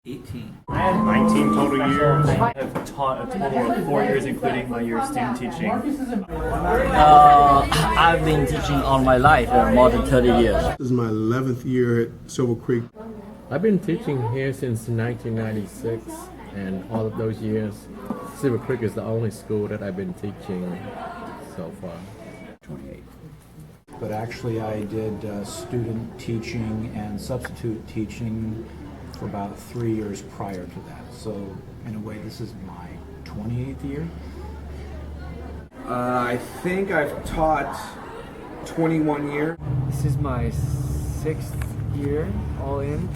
18. 19 total years. I have taught a total of 4 years, including my year of student teaching. I've been teaching all my life, more than 30 years. This is my 11th year at Silver Creek. I've been teaching here since 1996, and all of those years, Silver Creek is the only school that I've been teaching so far. 28. But actually I did student teaching and substitute teaching for about 3 years prior to that. So in a way this is my 28th year. I think I've taught 21 years. This is my 6th year, all in.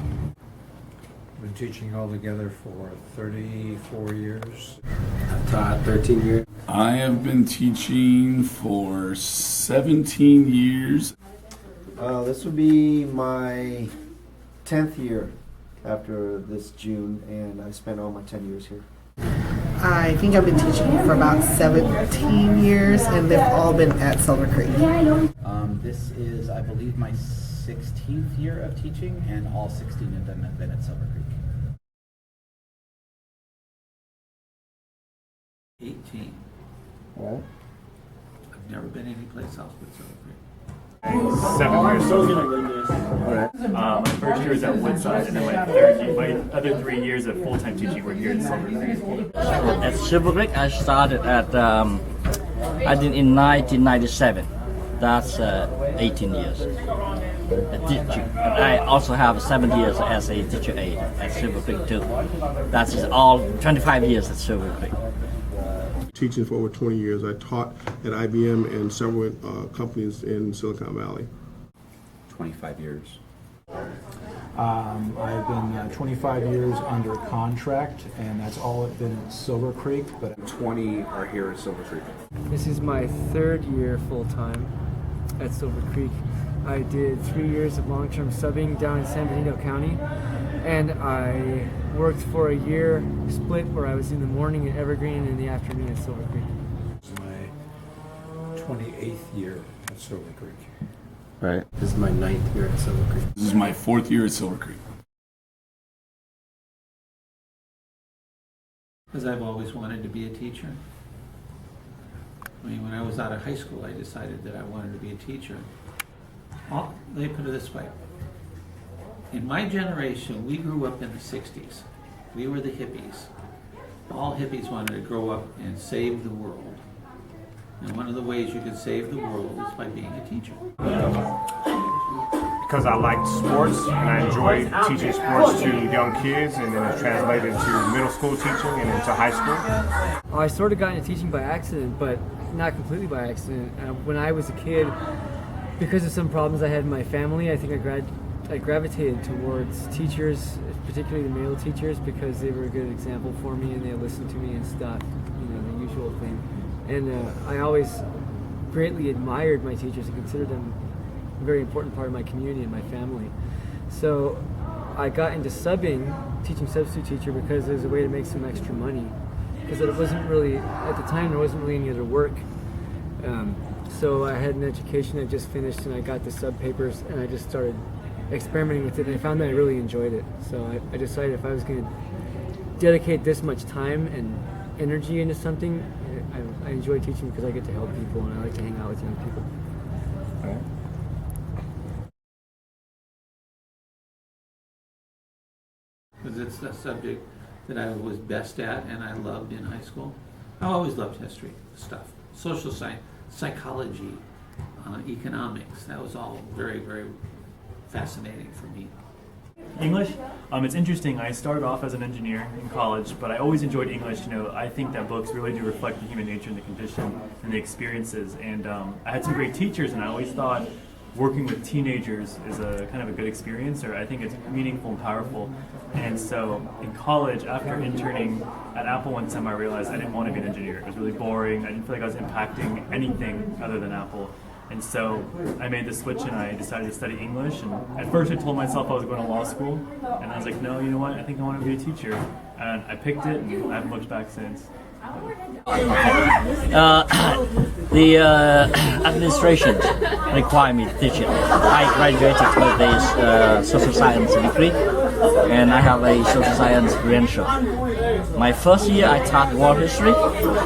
Been teaching altogether for 34 years. I've taught 13 years. I have been teaching for 17 years. This would be my 10th year after this June, and I spent all my 10 years here. I think I've been teaching for about 17 years, and they've all been at Silver Creek. This is, I believe, my 16th year of teaching, and all 16 of them have been at Silver Creek. 18. Right. I've never been anyplace else but Silver Creek. 7 years. My first year was at Woodside, and then my other 3 years of full-time teaching were here at Silver Creek. At Silver Creek, I started I did in 1997. That's 18 years. Teaching. And I also have 7 years as a teacher aide at Silver Creek too. That is all 25 years at Silver Creek. Teaching for over 20 years. I taught at IBM and several companies in Silicon Valley. 25 years. I've been 25 years under contract, and that's all been at Silver Creek. But 20 are here at Silver Creek. This is my 3rd year full-time at Silver Creek. I did 3 years of long-term subbing down in San Benito County, and I worked for a year split where I was in the morning at Evergreen and in the afternoon at Silver Creek. This is my 28th year at Silver Creek. Right. This is my 9th year at Silver Creek. This is my 4th year at Silver Creek. Because I've always wanted to be a teacher. I mean, when I was out of high school, I decided that I wanted to be a teacher. Let me put it this way. In my generation, we grew up in the 60s. We were the hippies. All hippies wanted to grow up and save the world. And one of the ways you can save the world is by being a teacher. Because I liked sports, and I enjoyed teaching sports to young kids, and then it translated into middle school teaching and into high school. I sort of got into teaching by accident, but not completely by accident. When I was a kid, because of some problems I had in my family, I think I gravitated towards teachers, particularly the male teachers, because they were a good example for me and they listened to me and stuff, the usual thing. And I always greatly admired my teachers and considered them a very important part of my community and my family. So I got into subbing, teaching substitute teacher, because there's a way to make some extra money. Because it wasn't really, at the time, there wasn't really any other work. So I had an education I just finished, and I got the sub papers, and I just started experimenting with it, and I found that I really enjoyed it. So I decided if I was going to dedicate this much time and energy into something, I enjoy teaching because I get to help people, and I like to hang out with young people. All right. Because it's a subject that I was best at and I loved in high school. I always loved history stuff, social science, psychology, economics. That was all very, very fascinating for me. English? It's interesting. I started off as an engineer in college, but I always enjoyed English. I think that books really do reflect the human nature and the condition and the experiences. And I had some great teachers, and I always thought working with teenagers is a kind of a good experience, or I think it's meaningful and powerful. And so in college, after interning at Apple one time, I realized I didn't want to be an engineer. It was really boring. I didn't feel like I was impacting anything other than Apple. And so I made the switch and I decided to study English. And at first I told myself I was going to law school. And I was like, no, you know what? I think I want to be a teacher. And I picked it and I haven't looked back since. The administration required me to teach it. I graduated with a social science degree, and I have a social science credential. My first year, I taught world history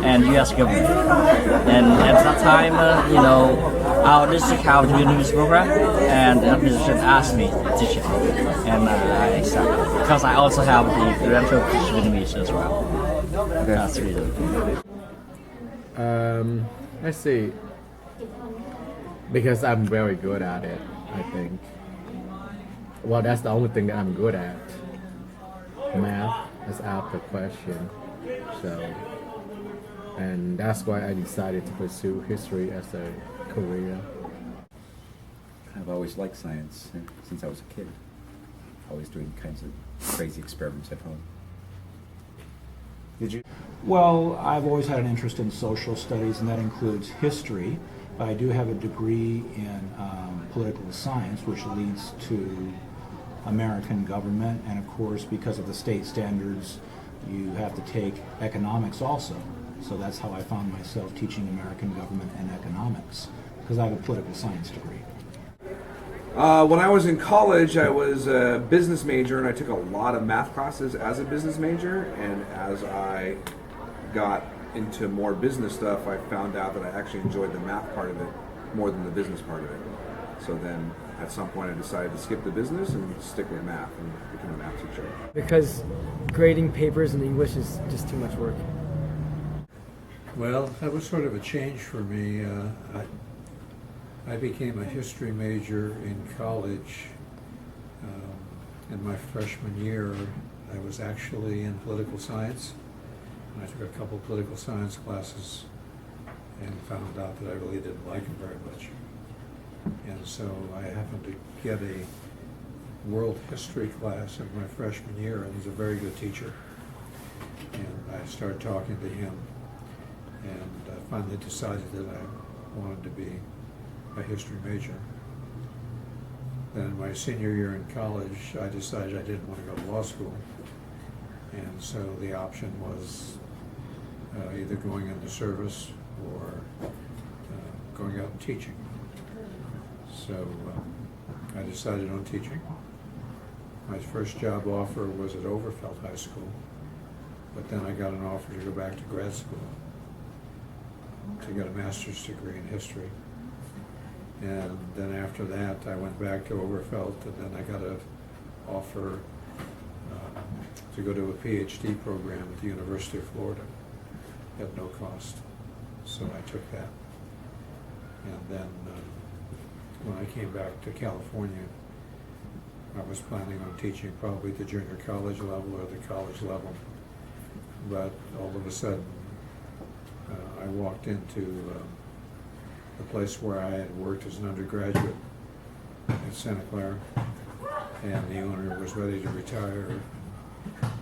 and U.S. government. And at that time, our district have a Vietnamese program, and the administration asked me to teach it, and I accepted because I also have the credential to teach Vietnamese as well. That's the reason. Let's see. Because I'm very good at it, I think. Well, that's the only thing that I'm good at. Math is out of the question. So, and that's why I decided to pursue history as a career. I've always liked science since I was a kid. Always doing kinds of crazy experiments at home. Did you? Well, I've always had an interest in social studies, and that includes history. I do have a degree in political science, which leads to American government, and of course, because of the state standards, you have to take economics also. So that's how I found myself teaching American government and economics, because I have a political science degree. When I was in college, I was a business major, and I took a lot of math classes as a business major, and as I got into more business stuff, I found out that I actually enjoyed the math part of it more than the business part of it. So then at some point I decided to skip the business and stick with math and become a math teacher. Because grading papers in English is just too much work. Well, that was sort of a change for me. I became a history major in college. In my freshman year, I was actually in political science. I took a couple political science classes and found out that I really didn't like them very much. And so I happened to get a world history class in my freshman year, and he's a very good teacher. And I started talking to him, and I finally decided that I wanted to be a history major. Then in my senior year in college, I decided I didn't want to go to law school. And so the option was either going into service or going out and teaching. So I decided on teaching. My first job offer was at Overfeld High School, but then I got an offer to go back to grad school to get a master's degree in history. And then after that, I went back to Overfeld, and then I got an offer to go to a PhD program at the University of Florida at no cost. So I took that. And then when I came back to California, I was planning on teaching probably the junior college level or the college level. But all of a sudden, I walked into the place where I had worked as an undergraduate at Santa Clara, and the owner was ready to retire.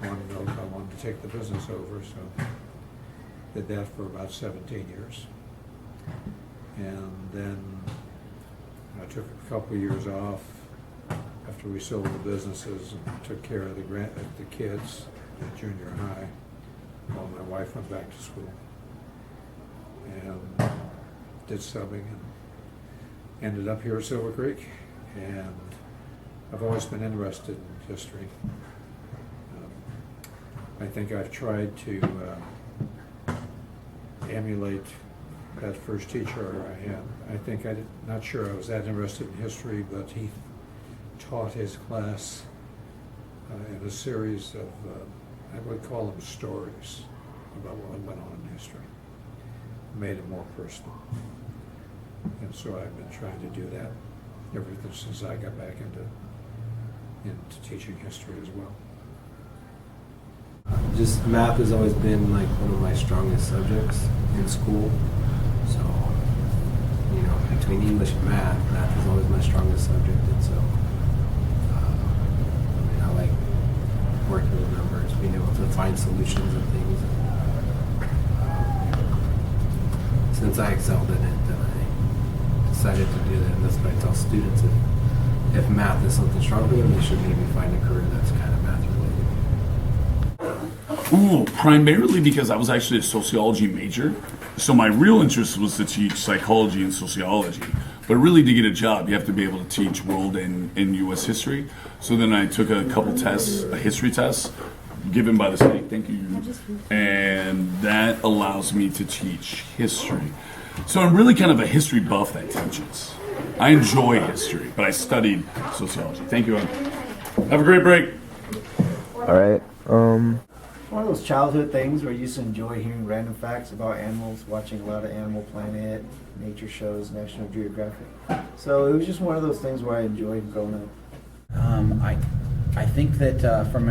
Wanted to know if I wanted to take the business over, so did that for about 17 years. And then I took a couple of years off after we sold the businesses and took care of the kids at junior high while my wife went back to school. And did subbing and ended up here at Silver Creek. And I've always been interested in history. I think I've tried to emulate that first teacher I had. Not sure I was that interested in history, but he taught his class in a series of, I would call them stories about what went on in history. Made it more personal. And so I've been trying to do that ever since I got back into teaching history as well. Just math has always been like one of my strongest subjects in school. So, between English and math is always my strongest subject. And so, I like working with numbers, being able to find solutions and things. Since I excelled in it, then I decided to do that. And that's what I tell students. If math is something strong for them, they should maybe find a career that's kind of math related. Ooh, primarily because I was actually a sociology major. So my real interest was to teach psychology and sociology. But really to get a job, you have to be able to teach world and U.S. history. So then I took a couple tests, a history test, given by the state, thank you. And that allows me to teach history. So I'm really kind of a history buff that teaches. I enjoy history, but I studied sociology. Thank you, have a great break. All right. One of those childhood things where you used to enjoy hearing random facts about animals, watching a lot of Animal Planet, nature shows, National Geographic. So it was just one of those things where I enjoyed growing up. I think that from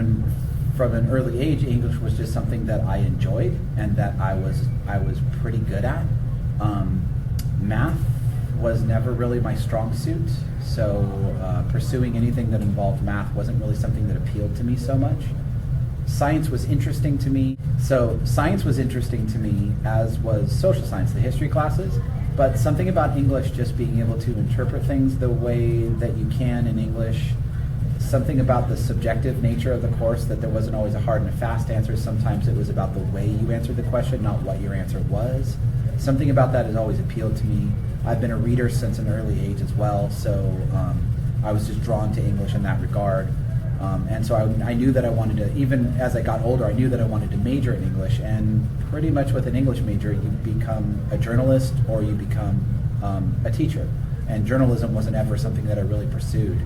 an early age, English was just something that I enjoyed and that I was pretty good at. Math was never really my strong suit, so pursuing anything that involved math wasn't really something that appealed to me so much. Science was interesting to me. So science was interesting to me, as was social science, the history classes. But something about English, just being able to interpret things the way that you can in English, something about the subjective nature of the course, that there wasn't always a hard and a fast answer. Sometimes it was about the way you answered the question, not what your answer was. Something about that has always appealed to me. I've been a reader since an early age as well, so I was just drawn to English in that regard. And so I knew that I wanted to, even as I got older, I knew that I wanted to major in English. And pretty much with an English major, you become a journalist or you become a teacher. And journalism wasn't ever something that I really pursued.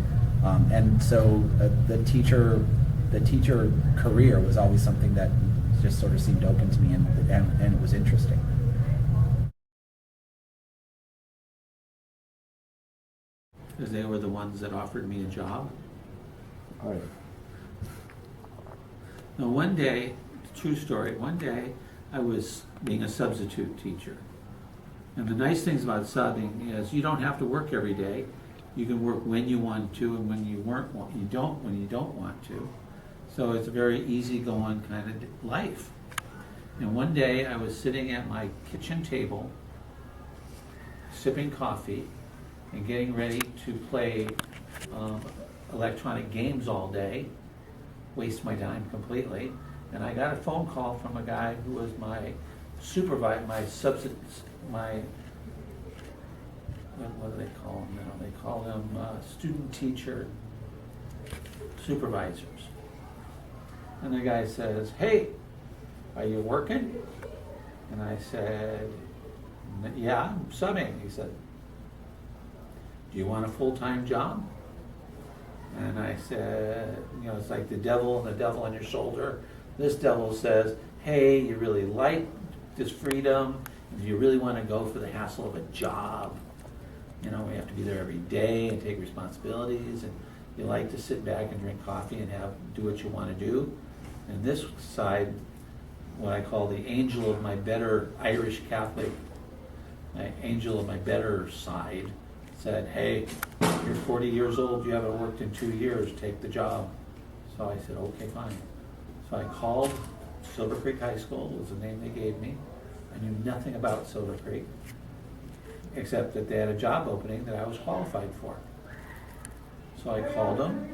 And so the teacher career was always something that just sort of seemed open to me, and it was interesting. Because they were the ones that offered me a job. All right. Now one day, true story, one day I was being a substitute teacher. And the nice things about subbing is you don't have to work every day. You can work when you want to and when you don't want to. So it's a very easygoing kind of life. And one day I was sitting at my kitchen table, sipping coffee and getting ready to play electronic games all day, waste my time completely. And I got a phone call from a guy who was my supervisor, what do they call them now? They call them student teacher supervisors. And the guy says, "Hey, are you working?" And I said, "Yeah, I'm subbing." He said, "Do you want a full-time job?" And I said, it's like the devil and the devil on your shoulder. This devil says, "Hey, you really like this freedom, and do you really want to go for the hassle of a job? We have to be there every day and take responsibilities, and you like to sit back and drink coffee and do what you want to do." And this side, what I call the angel of my better Irish Catholic, my angel of my better side, said, "Hey, you're 40 years old, you haven't worked in 2 years, take the job." So I said, "Okay, fine." So I called Silver Creek High School, was the name they gave me. I knew nothing about Silver Creek, except that they had a job opening that I was qualified for. So I called them,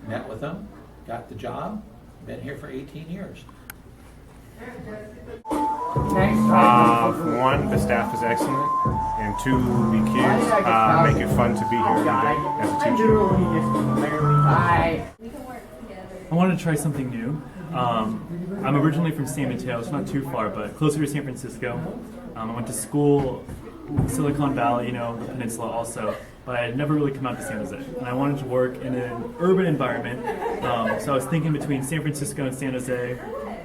met with them, got the job, been here for 18 years. One, the staff is excellent, and two, the kids make it fun to be here every day as a teacher. I wanted to try something new. I'm originally from San Mateo, it's not too far, but closer to San Francisco. I went to school, Silicon Valley, the peninsula also, but I had never really come out to San Jose. And I wanted to work in an urban environment, so I was thinking between San Francisco and San Jose,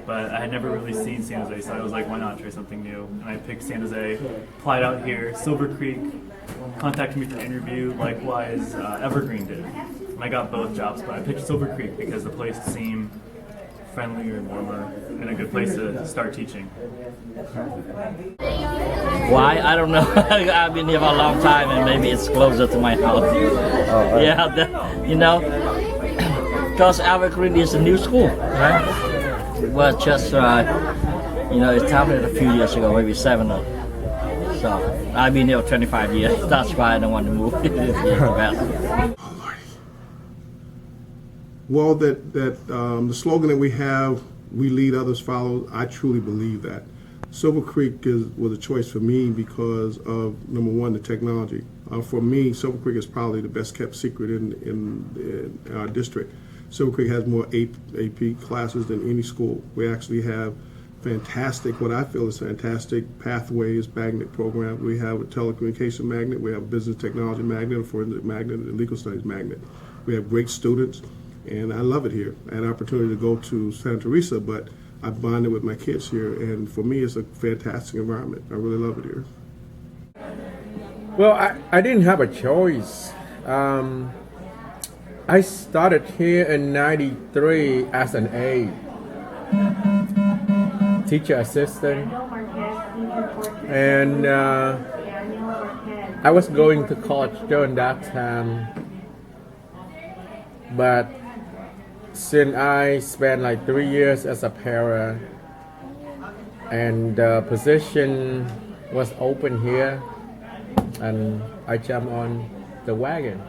but I had never really seen San Jose, so I was like, why not try something new? And I picked San Jose, applied out here. Silver Creek contacted me for an interview, likewise Evergreen did. And I got both jobs, but I picked Silver Creek because the place seemed friendlier and warmer and a good place to start teaching. Why? I don't know. I've been here for a long time, and maybe it's closer to my house. Yeah, because Evergreen is a new school, right? It was just, established a few years ago, maybe 7 or so. I've been here for 25 years. That's why I don't want to move. It's the best. Well, the slogan that we have we lead, others follow. I truly believe that. Silver Creek was a choice for me because of, number one, the technology. For me, Silver Creek is probably the best kept secret in our district. Silver Creek has more AP classes than any school. We actually have fantastic, what I feel is fantastic pathways magnet program. We have a telecommunication magnet, we have a business technology magnet, a forensic magnet, and a legal studies magnet. We have great students, and I love it here. I had an opportunity to go to Santa Teresa, but I bonded with my kids here, and for me, it's a fantastic environment. I really love it here. Well, I didn't have a choice. I started here in '93 as an aide, teacher assistant, and I was going to college during that time, but since I spent like 3 years as a para and the position was open here, and I jumped on the wagon.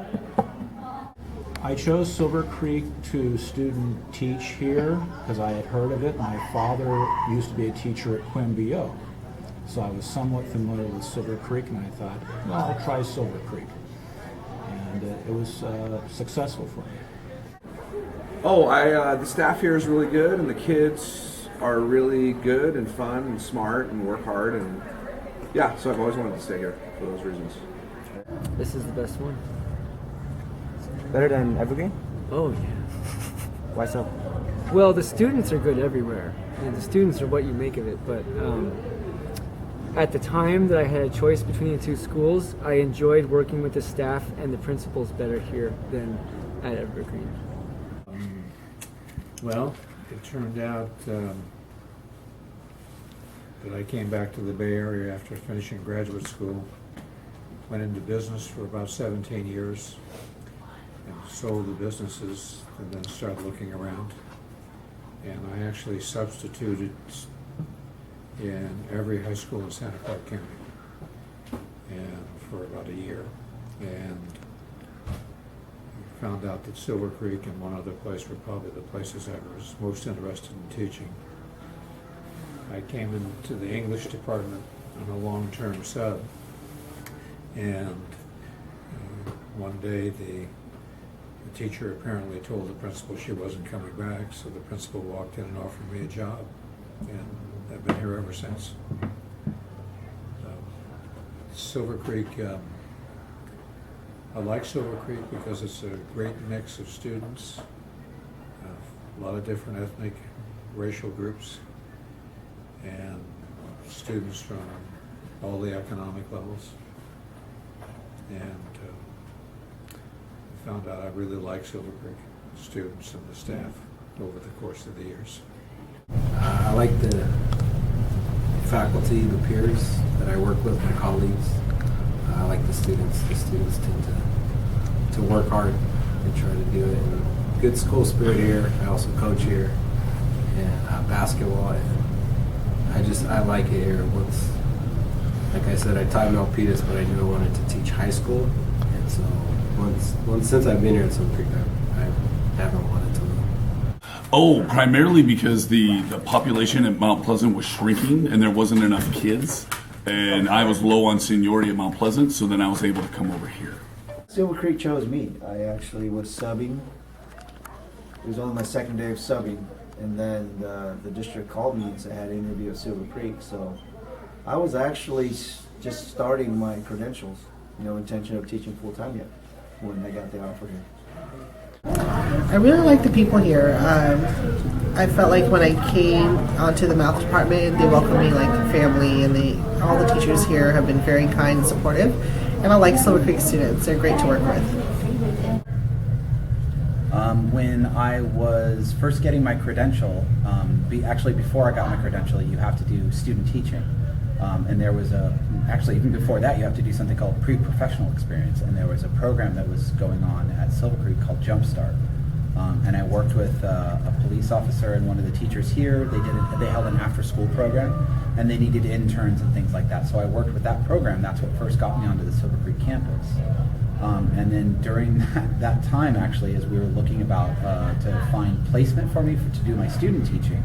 I chose Silver Creek to student teach here because I had heard of it. My father used to be a teacher at Quimby-O, so I was somewhat familiar with Silver Creek, and I thought, well, I'll try Silver Creek. And it was successful for me. Oh, the staff here is really good, and the kids are really good and fun and smart and work hard, and yeah, so I've always wanted to stay here for those reasons. This is the best one. Better than Evergreen? Oh yeah. Why so? Well, the students are good everywhere, and the students are what you make of it. But at the time that I had a choice between the two schools, I enjoyed working with the staff and the principals better here than at Evergreen. Well, it turned out that I came back to the Bay Area after finishing graduate school, went into business for about 17 years, and sold the businesses, and then started looking around. And I actually substituted in every high school in Santa Clark County, and for about a year. And found out that Silver Creek and one other place were probably the places I was most interested in teaching. I came into the English department on a long-term sub, and one day the teacher apparently told the principal she wasn't coming back, so the principal walked in and offered me a job, and I've been here ever since. Silver Creek, I like Silver Creek because it's a great mix of students, a lot of different ethnic, racial groups, and students from all the economic levels. And I found out I really like Silver Creek, the students and the staff, over the course of the years. I like the faculty, the peers that I work with, my colleagues. I like the students. The students tend to work hard and try to do it. And good school spirit here. I also coach here and basketball. And I like it here. Like I said, I taught in Milpitas, but I knew I wanted to teach high school. And so since I've been here at Silver Creek, I haven't wanted to leave. Oh, primarily because the population at Mount Pleasant was shrinking and there wasn't enough kids. And I was low on seniority at Mount Pleasant, so then I was able to come over here. Silver Creek chose me. I actually was subbing. It was only my second day of subbing, and then the district called me and said I had an interview at Silver Creek. So I was actually just starting my credentials. No intention of teaching full time yet when I got the offer here. I really like the people here. I felt like when I came onto the math department, they welcomed me like family, and all the teachers here have been very kind and supportive. And I like Silver Creek students; they're great to work with. When I was first getting my credential, actually before I got my credential, you have to do student teaching. And there was actually even before that, you have to do something called pre-professional experience. And there was a program that was going on at Silver Creek called Jumpstart. And I worked with a police officer and one of the teachers here. They held an after-school program, and they needed interns and things like that. So I worked with that program. That's what first got me onto the Silver Creek campus. And then during that time, actually, as we were looking about to find placement for me to do my student teaching,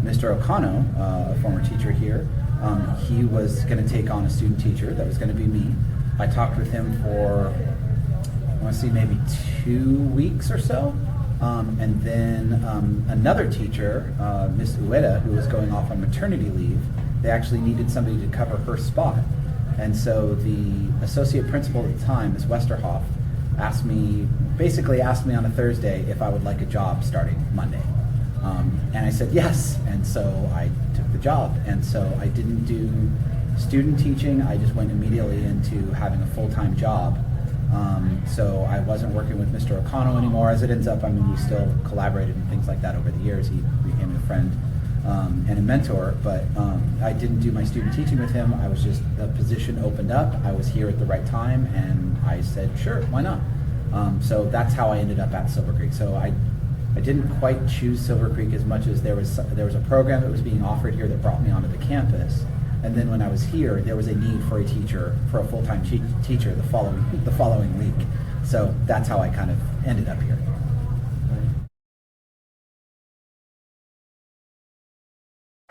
Mr. O'Connell, a former teacher here, he was going to take on a student teacher. That was going to be me. I talked with him for, I want to see, maybe 2 weeks or so. And then another teacher, Miss Ueda, who was going off on maternity leave, they actually needed somebody to cover her spot. And so the associate principal at the time, Ms. Westerhoff, basically asked me on a Thursday if I would like a job starting Monday. And I said yes, and so I took the job. And so I didn't do student teaching, I just went immediately into having a full-time job. So I wasn't working with Mr. O'Connell anymore. As it ends up, I mean, we still collaborated and things like that over the years. He became a friend and a mentor, but I didn't do my student teaching with him. I was just, the position opened up, I was here at the right time, and I said, sure, why not? So that's how I ended up at Silver Creek. So I didn't quite choose Silver Creek as much as there was a program that was being offered here that brought me onto the campus. And then when I was here, there was a need for a teacher, for a full-time teacher the following week. So that's how I kind of ended up here.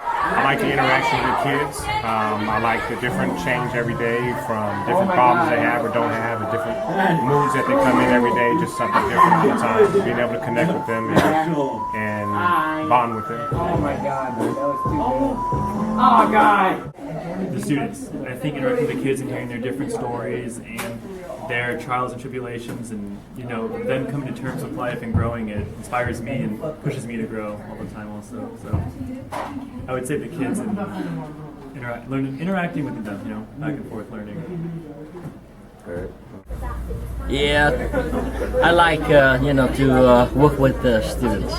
I like the interaction with the kids. I like the different change every day from different problems they have or don't have, and different moods that they come in every day, just something different all the time. Being able to connect with them and bond with them. Oh my God, that was too good. Oh God! The students. I think interacting with the kids and hearing their different stories and their trials and tribulations, and them coming to terms with life and growing, it inspires me and pushes me to grow all the time also. So I would say the kids and interacting with them, back and forth learning. Yeah, I like to work with the students,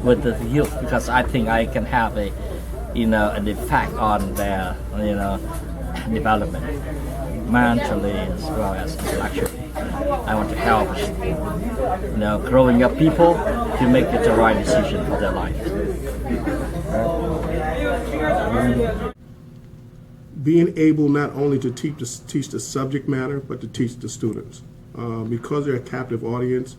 with the youth, because I think I can have an effect on their development, mentally as well as intellectually. I want to help growing up people to make the right decision for their life. Being able not only to teach the subject matter, but to teach the students. Because they're a captive audience,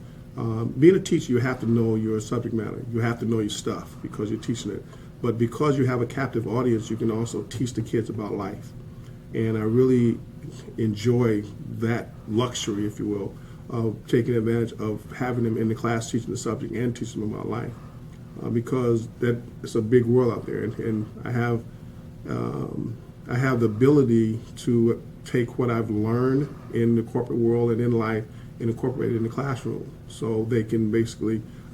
being a teacher, you have to know your subject matter. You have to know your stuff because you're teaching it. But because you have a captive audience, you can also teach the kids about life. And I really enjoy that luxury, if you will, of taking advantage of having them in the class teaching the subject and teaching them about life. Because it's a big world out there, and I have the ability to take what I've learned in the corporate world and in life and incorporate it in the classroom. So they can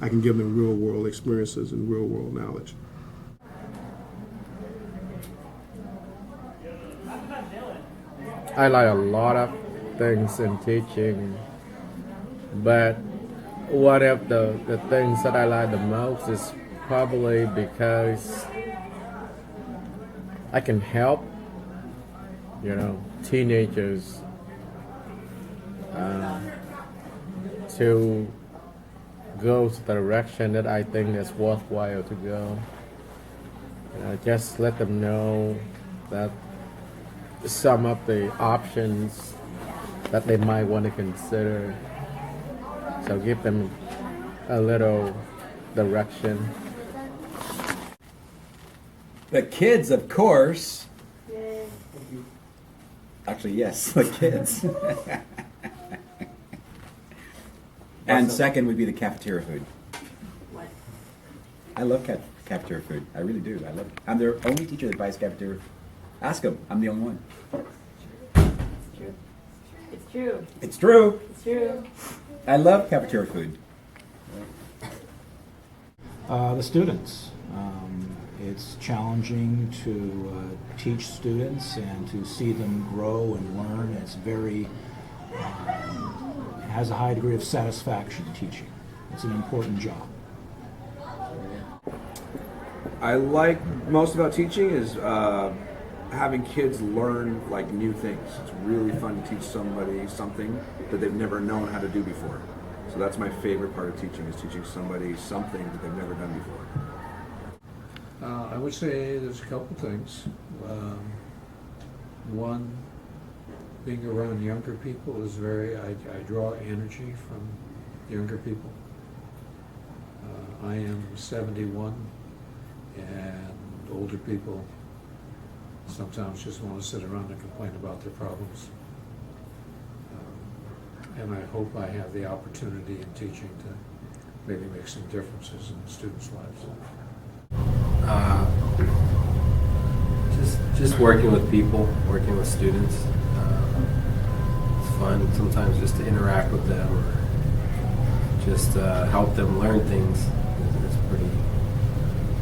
I can give them real world experiences and real world knowledge. I like a lot of things in teaching, but one of the things that I like the most is probably because I can help, teenagers to go to the direction that I think is worthwhile to go. Just let them know that some of the options that they might want to consider. So give them a little direction. The kids, of course. Actually, yes, the kids. And second would be the cafeteria food. I love cafeteria food. I really do. I love it. I'm the only teacher that buys cafeteria. Ask them. I'm the only one. It's true. It's true. It's true. I love cafeteria food. The students. It's challenging to teach students and to see them grow and learn. It's very, has a high degree of satisfaction teaching. It's an important job. I like most about teaching is having kids learn new things. It's really fun to teach somebody something that they've never known how to do before. So that's my favorite part of teaching, is teaching somebody something that they've never done before. I would say there's a couple things. One, being around younger people is I draw energy from younger people. I am 71, and older people sometimes just want to sit around and complain about their problems. And I hope I have the opportunity in teaching to maybe make some differences in the students' lives. Just working with people, working with students. It's fun sometimes just to interact with them or just help them learn things. It's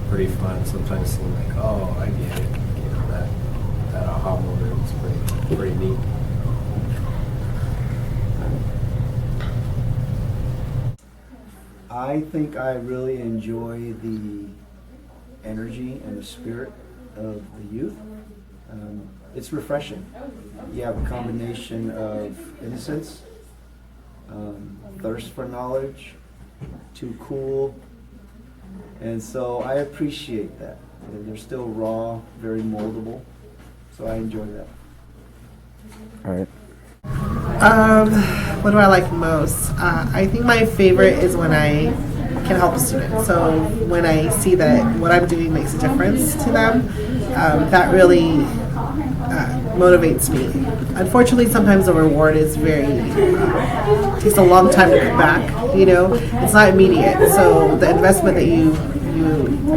pretty fun. Sometimes seem like, oh, I get it. You know, that aha moment is pretty neat. I think I really enjoy the energy and the spirit of the youth. It's refreshing. You have a combination of innocence, thirst for knowledge, too cool, and so I appreciate that. They're still raw, very moldable, so I enjoy that. All right. What do I like most? I think my favorite is when I can help a student. So when I see that what I'm doing makes a difference to them, that really motivates me. Unfortunately, sometimes the reward is takes a long time to come back. You know, it's not immediate. So the investment that you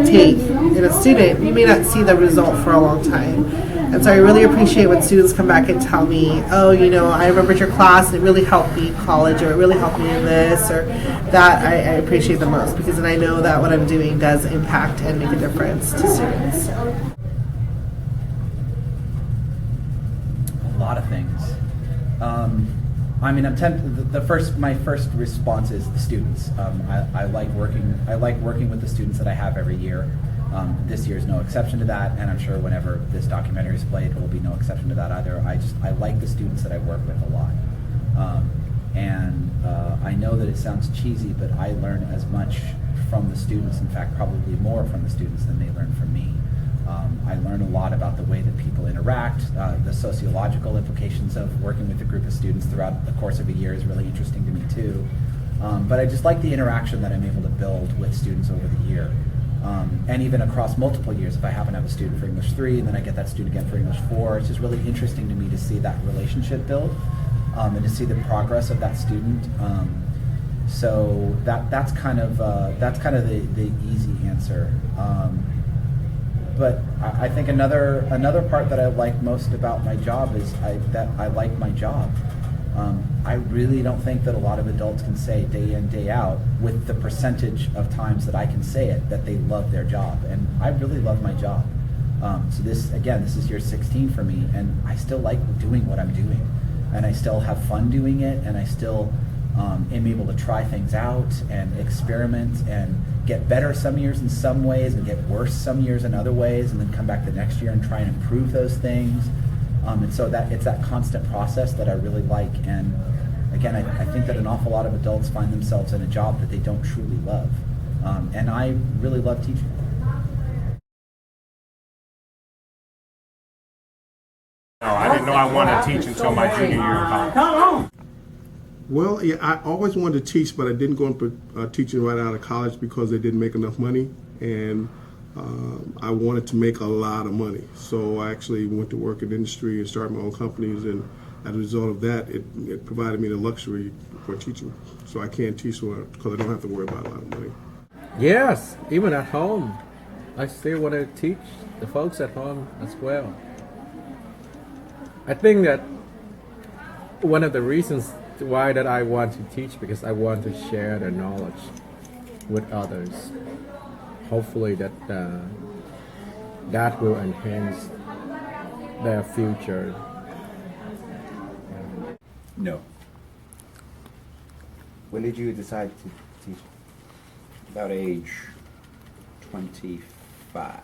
take in a student, you may not see the result for a long time. And so I really appreciate when students come back and tell me, oh, you know, I remembered your class and it really helped me in college, or it really helped me in this, or that. I appreciate the most, because then I know that what I'm doing does impact and make a difference to students. A lot of things. I mean, I'm tempted. My first response is the students. I like working with the students that I have every year. This year is no exception to that, and I'm sure whenever this documentary is played, it will be no exception to that either. I like the students that I work with a lot, and I know that it sounds cheesy, but I learn as much from the students. In fact, probably more from the students than they learn from me. I learn a lot about the way that people interact. The sociological implications of working with a group of students throughout the course of a year is really interesting to me too. But I just like the interaction that I'm able to build with students over the year. And even across multiple years, if I happen to have a student for English 3 and then I get that student again for English 4, it's just really interesting to me to see that relationship build and to see the progress of that student. So that's kind of the easy answer. But I think another part that I like most about my job is that I like my job. I really don't think that a lot of adults can say day in, day out, with the percentage of times that I can say it, that they love their job. And I really love my job. So this is year 16 for me, and I still like doing what I'm doing. And I still have fun doing it, and I still am able to try things out and experiment and get better some years in some ways and get worse some years in other ways, and then come back the next year and try and improve those things. And so that it's that constant process that I really like. And again, I think that an awful lot of adults find themselves in a job that they don't truly love. And I really love teaching. No, I didn't know I wanted to teach until my junior year in college. Well, yeah, I always wanted to teach, but I didn't go into teaching right out of college because they didn't make enough money. And I wanted to make a lot of money, so I actually went to work in industry and started my own companies, and as a result of that, it provided me the luxury for teaching. So I can teach because I don't have to worry about a lot of money. Yes, even at home, I still want to teach the folks at home as well. I think that one of the reasons why that I want to teach, because I want to share the knowledge with others. Hopefully that will enhance their future. No. When did you decide to teach? About age 25.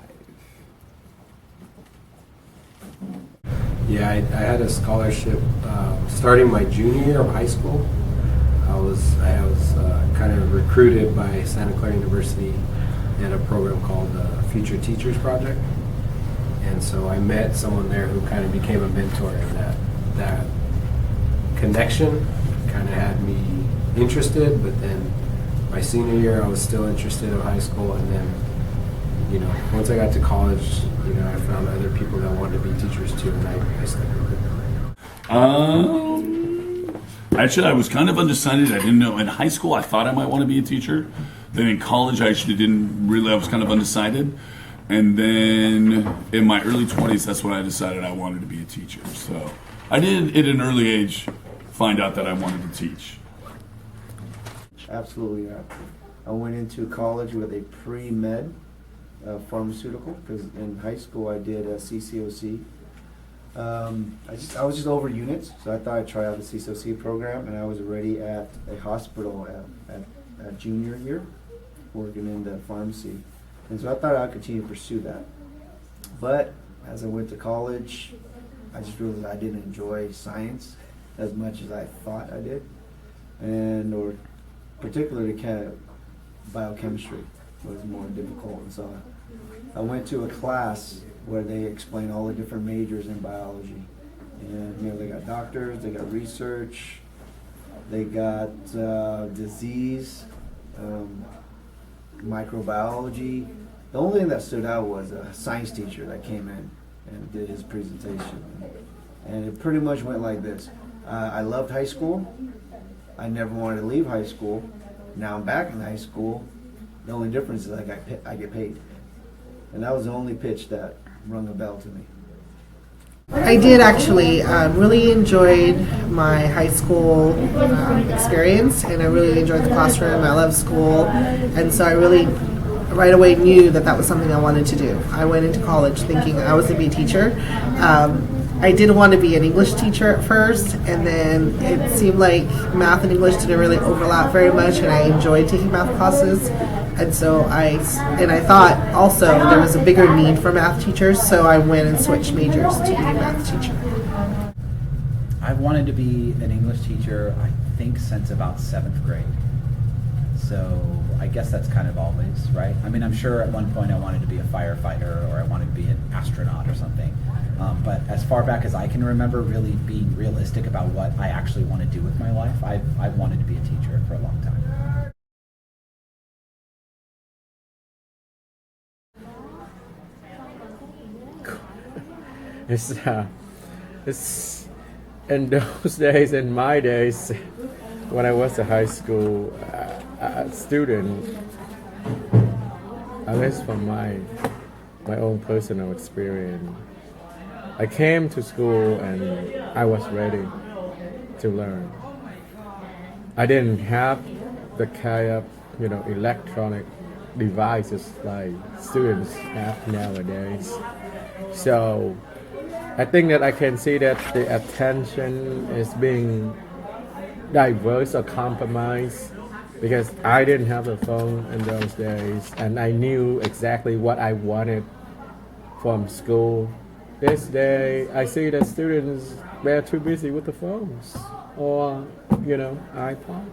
Yeah, I had a scholarship starting my junior year of high school. I was kind of recruited by Santa Clara University in a program called the Future Teachers Project, and so I met someone there who kind of became a mentor, and that connection kind of had me interested. But then my senior year, I was still interested in high school, and then you know, once I got to college, you know, I found other people that wanted to be teachers too, and I stuck with it. Actually, I was kind of undecided. I didn't know. In high school, I thought I might want to be a teacher. Then in college, I actually didn't really. I was kind of undecided. And then in my early 20s, that's when I decided I wanted to be a teacher. So I did, at an early age, find out that I wanted to teach. Absolutely not. I went into college with a pre-med pharmaceutical because in high school I did a CCOC. I was just over units, so I thought I'd try out the CCOC program, and I was already at a hospital at junior year, working in the pharmacy. And so I thought I'd continue to pursue that. But as I went to college, I just realized I didn't enjoy science as much as I thought I did, or particularly kind of biochemistry was more difficult. And so I went to a class where they explain all the different majors in biology. And you know, they got doctors, they got research, they got disease, microbiology. The only thing that stood out was a science teacher that came in and did his presentation. And it pretty much went like this. I loved high school. I never wanted to leave high school. Now I'm back in high school. The only difference is I get paid. And that was the only pitch that rung a bell to me. I did actually really enjoyed my high school experience, and I really enjoyed the classroom. I love school, and so I really right away knew that that was something I wanted to do. I went into college thinking I was to be a teacher. I did want to be an English teacher at first, and then it seemed like math and English didn't really overlap very much, and I enjoyed taking math classes. And so I thought also there was a bigger need for math teachers, so I went and switched majors to be a math teacher. I've wanted to be an English teacher, I think, since about 7th grade. So I guess that's kind of always, right? I mean, I'm sure at one point I wanted to be a firefighter, or I wanted to be an astronaut or something. But as far back as I can remember, really being realistic about what I actually want to do with my life, I've wanted to be a teacher for a long time. It's in those days, in my days, when I was a high school student, at least from my own personal experience, I came to school and I was ready to learn. I didn't have the kind of electronic devices like students have nowadays. So I think that I can see that the attention is being diverse or compromised because I didn't have a phone in those days, and I knew exactly what I wanted from school. This day, I see that students, they're too busy with the phones or, iPod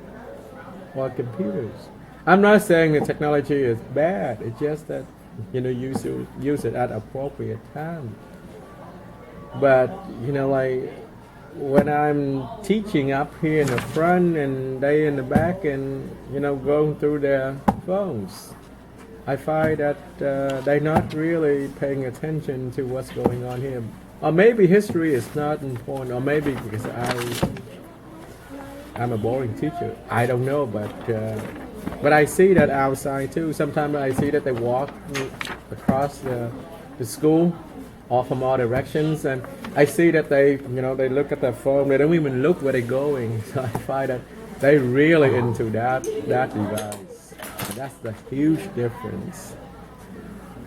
or computers. I'm not saying the technology is bad. It's just that, use it at appropriate time. But, like when I'm teaching up here in the front and they in the back and, going through their phones, I find that they're not really paying attention to what's going on here. Or maybe history is not important, or maybe because I'm a boring teacher. I don't know, but I see that outside too. Sometimes I see that they walk across the school, all from all directions, and I see that they look at their phone. They don't even look where they're going. So I find that they're really into that device. And that's the huge difference.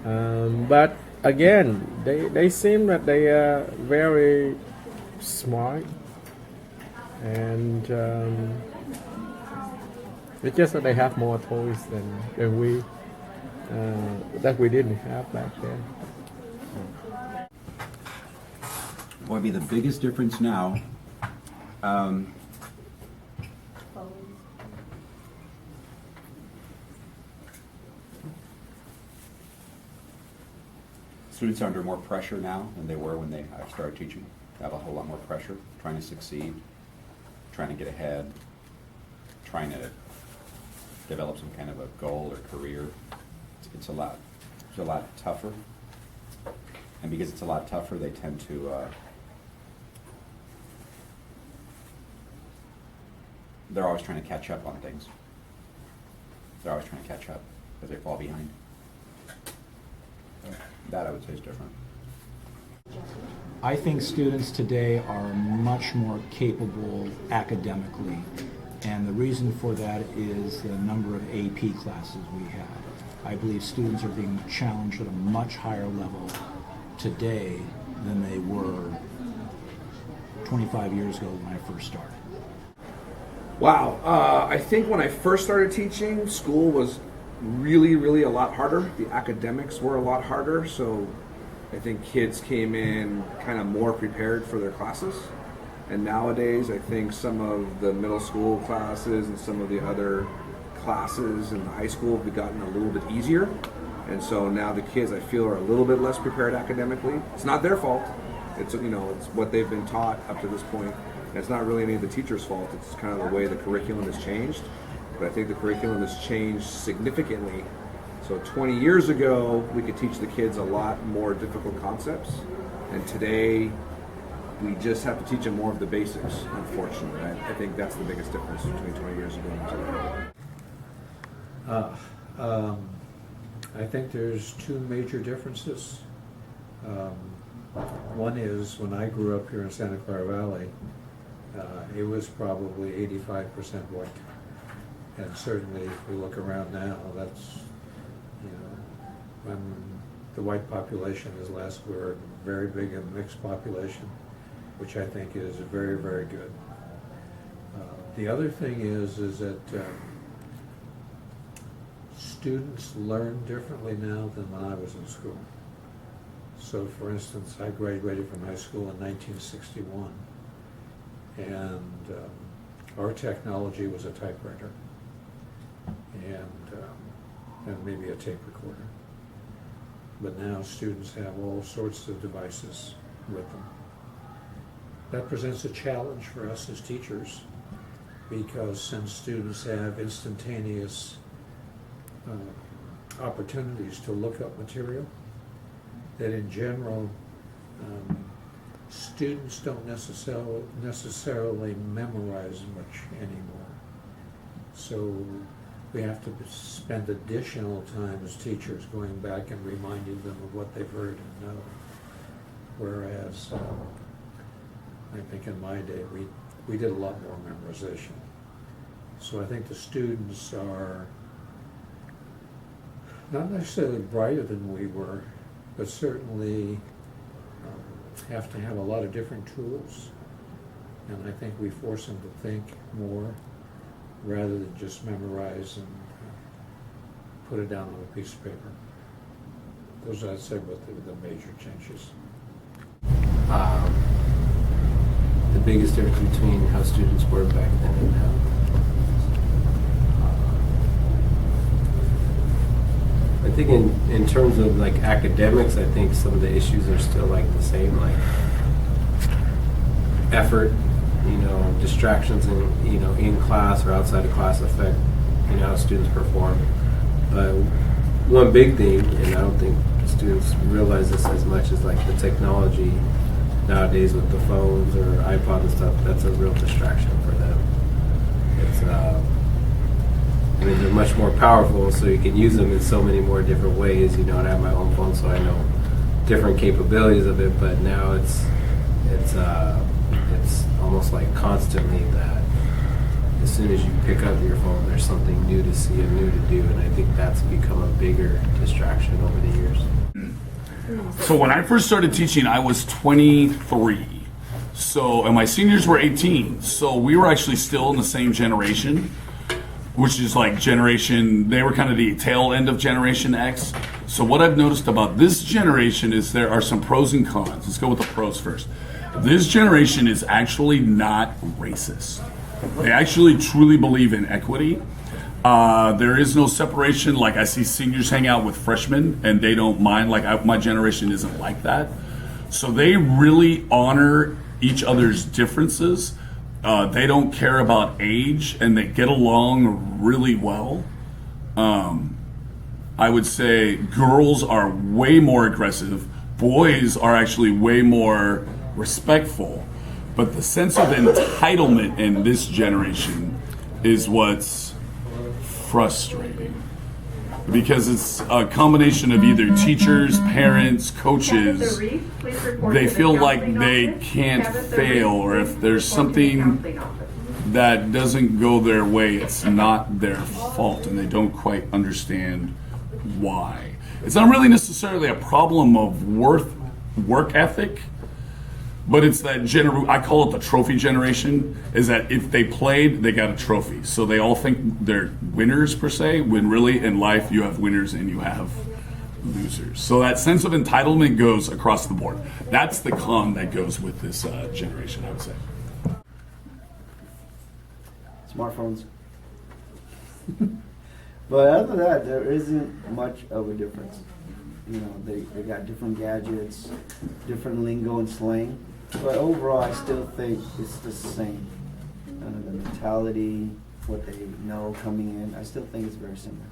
But again, they seem that they are very smart, and it's just that they have more toys than we that we didn't have back then. What would be the biggest difference now? Students are under more pressure now than they were when they started teaching. They have a whole lot more pressure, trying to succeed, trying to get ahead, trying to develop some kind of a goal or career. It's a lot. is a lot tougher. And because it's a lot tougher, they tend to they're always trying to catch up on things. They're always trying to catch up because they fall behind. So that I would say is different. I think students today are much more capable academically, and the reason for that is the number of AP classes we have. I believe students are being challenged at a much higher level today than they were 25 years ago when I first started. Wow, I think when I first started teaching, school was really a lot harder. The academics were a lot harder, so I think kids came in kind of more prepared for their classes. And nowadays, I think some of the middle school classes and some of the other classes in the high school have gotten a little bit easier. And so now the kids, I feel, are a little bit less prepared academically. It's not their fault. It's, you know, it's what they've been taught up to this point. And it's not really any of the teachers' fault. It's kind of the way the curriculum has changed. But I think the curriculum has changed significantly. So 20 years ago, we could teach the kids a lot more difficult concepts. And today, we just have to teach them more of the basics, unfortunately. I think that's the biggest difference between 20 years ago and today. I think there's two major differences. One is when I grew up here in Santa Clara Valley, it was probably 85% white. And certainly if we look around now, that's, you know, when the white population is less, we're very big in mixed population, which I think is very good. The other thing is that students learn differently now than when I was in school. So for instance, I graduated from high school in 1961, and our technology was a typewriter and maybe a tape recorder. But now students have all sorts of devices with them. That presents a challenge for us as teachers, because since students have instantaneous opportunities to look up material, that in general students don't necessarily memorize much anymore. So we have to spend additional time as teachers going back and reminding them of what they've heard and know. Whereas I think in my day we did a lot more memorization. So I think the students are not necessarily brighter than we were, but certainly have to have a lot of different tools. And I think we force them to think more rather than just memorize and put it down on a piece of paper. Those, I'd say, were the major changes. The biggest difference between how students were back then and now. I think in terms of like academics, I think some of the issues are still like the same, like effort, you know, distractions in class or outside of class affect, you know, how students perform. But one big thing, and I don't think students realize this as much, as like the technology nowadays with the phones or iPod and stuff, that's a real distraction for them. It's I mean, they're much more powerful, so you can use them in so many more different ways. You know, I have my own phone, so I know different capabilities of it. But now it's almost like constantly that as soon as you pick up your phone, there's something new to see and new to do, and I think that's become a bigger distraction over the years. So when I first started teaching, I was 23. So, and my seniors were 18. So we were actually still in the same generation, which is like generation, they were kind of the tail end of Generation X. So what I've noticed about this generation is there are some pros and cons. Let's go with the pros first. This generation is actually not racist. They actually truly believe in equity. There is no separation. Like I see seniors hang out with freshmen and they don't mind. Like my generation isn't like that. So they really honor each other's differences. They don't care about age and they get along really well. I would say girls are way more aggressive. Boys are actually way more respectful. But the sense of entitlement in this generation is what's frustrating. Because it's a combination of either teachers, parents, coaches. They feel like they can't fail, or if there's something that doesn't go their way, it's not their fault, and they don't quite understand why. It's not really necessarily a problem of work ethic, but it's that I call it the trophy generation, is that if they played, they got a trophy. So they all think they're winners per se, when really in life you have winners and you have losers. So that sense of entitlement goes across the board. That's the con that goes with this generation, I would say. Smartphones. But other than that, there isn't much of a difference. You know, they got different gadgets, different lingo and slang. But overall, I still think it's the same. The mentality, what they know coming in, I still think it's very similar.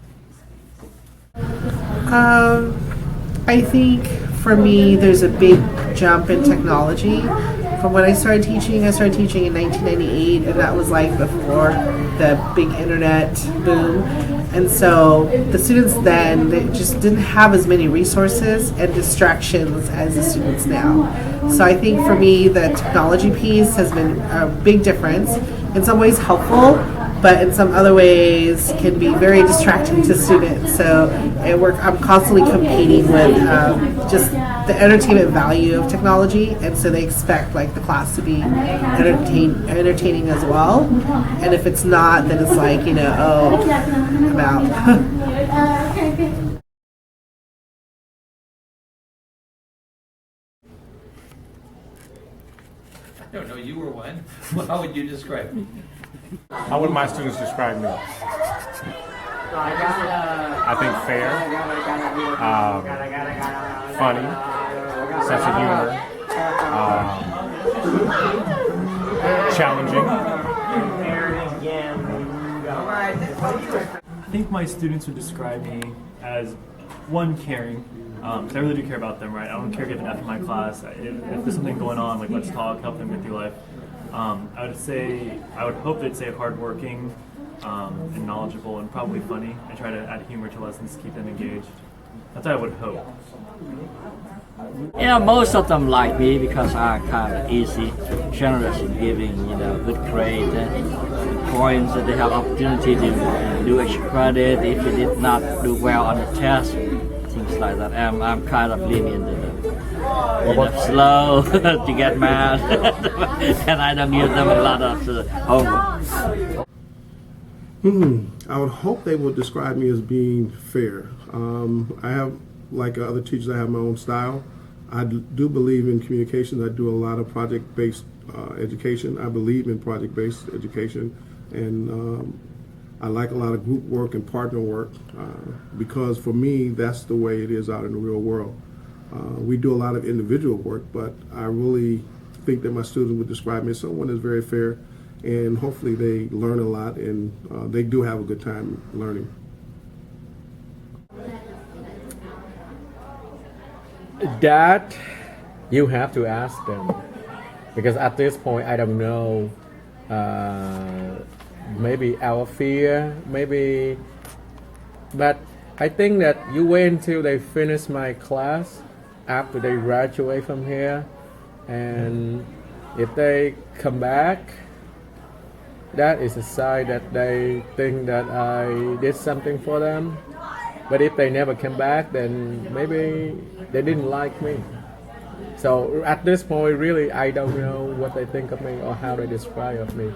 I think for me, there's a big jump in technology. From when I started teaching in 1998, and that was like before the big internet boom. And so the students then, they just didn't have as many resources and distractions as the students now. So I think for me, the technology piece has been a big difference. In some ways helpful, but in some other ways can be very distracting to students. So I'm constantly competing with just the entertainment value of technology, and so they expect like the class to be entertaining as well. And if it's not, then it's like, oh, I'm out. I don't know, you were one. How would you describe me? How would my students describe me? I think fair, funny, sense of humor, challenging. I think my students would describe me as one, caring. Because I really do care about them, right? I don't care if you have an F in my class. If there's something going on, like let's talk, help them get through life. I would hope they'd say hardworking and knowledgeable and probably funny. I try to add humor to lessons to keep them engaged. That's what I would hope. Yeah, most of them like me because I'm kind of easy, generous in giving, good grade, points that they have opportunity to do extra credit if you did not do well on the test, things like that. I'm kind of lenient in them. Slow to get mad, and I don't give them a lot of homework. I would hope they would describe me as being fair. I have, like other teachers, I have my own style. I do believe in communication. I do a lot of project-based education. I believe in project-based education, and I like a lot of group work and partner work because for me, that's the way it is out in the real world. We do a lot of individual work, but I really think that my students would describe me as someone that's very fair, and hopefully they learn a lot and they do have a good time learning. That you have to ask them, because at this point I don't know. Maybe our fear, maybe, but I think that you wait until they finish my class after they graduate from here, and if they come back, that is a sign that they think that I did something for them. But if they never come back, then maybe they didn't like me. So at this point, really, I don't know what they think of me or how they describe of me.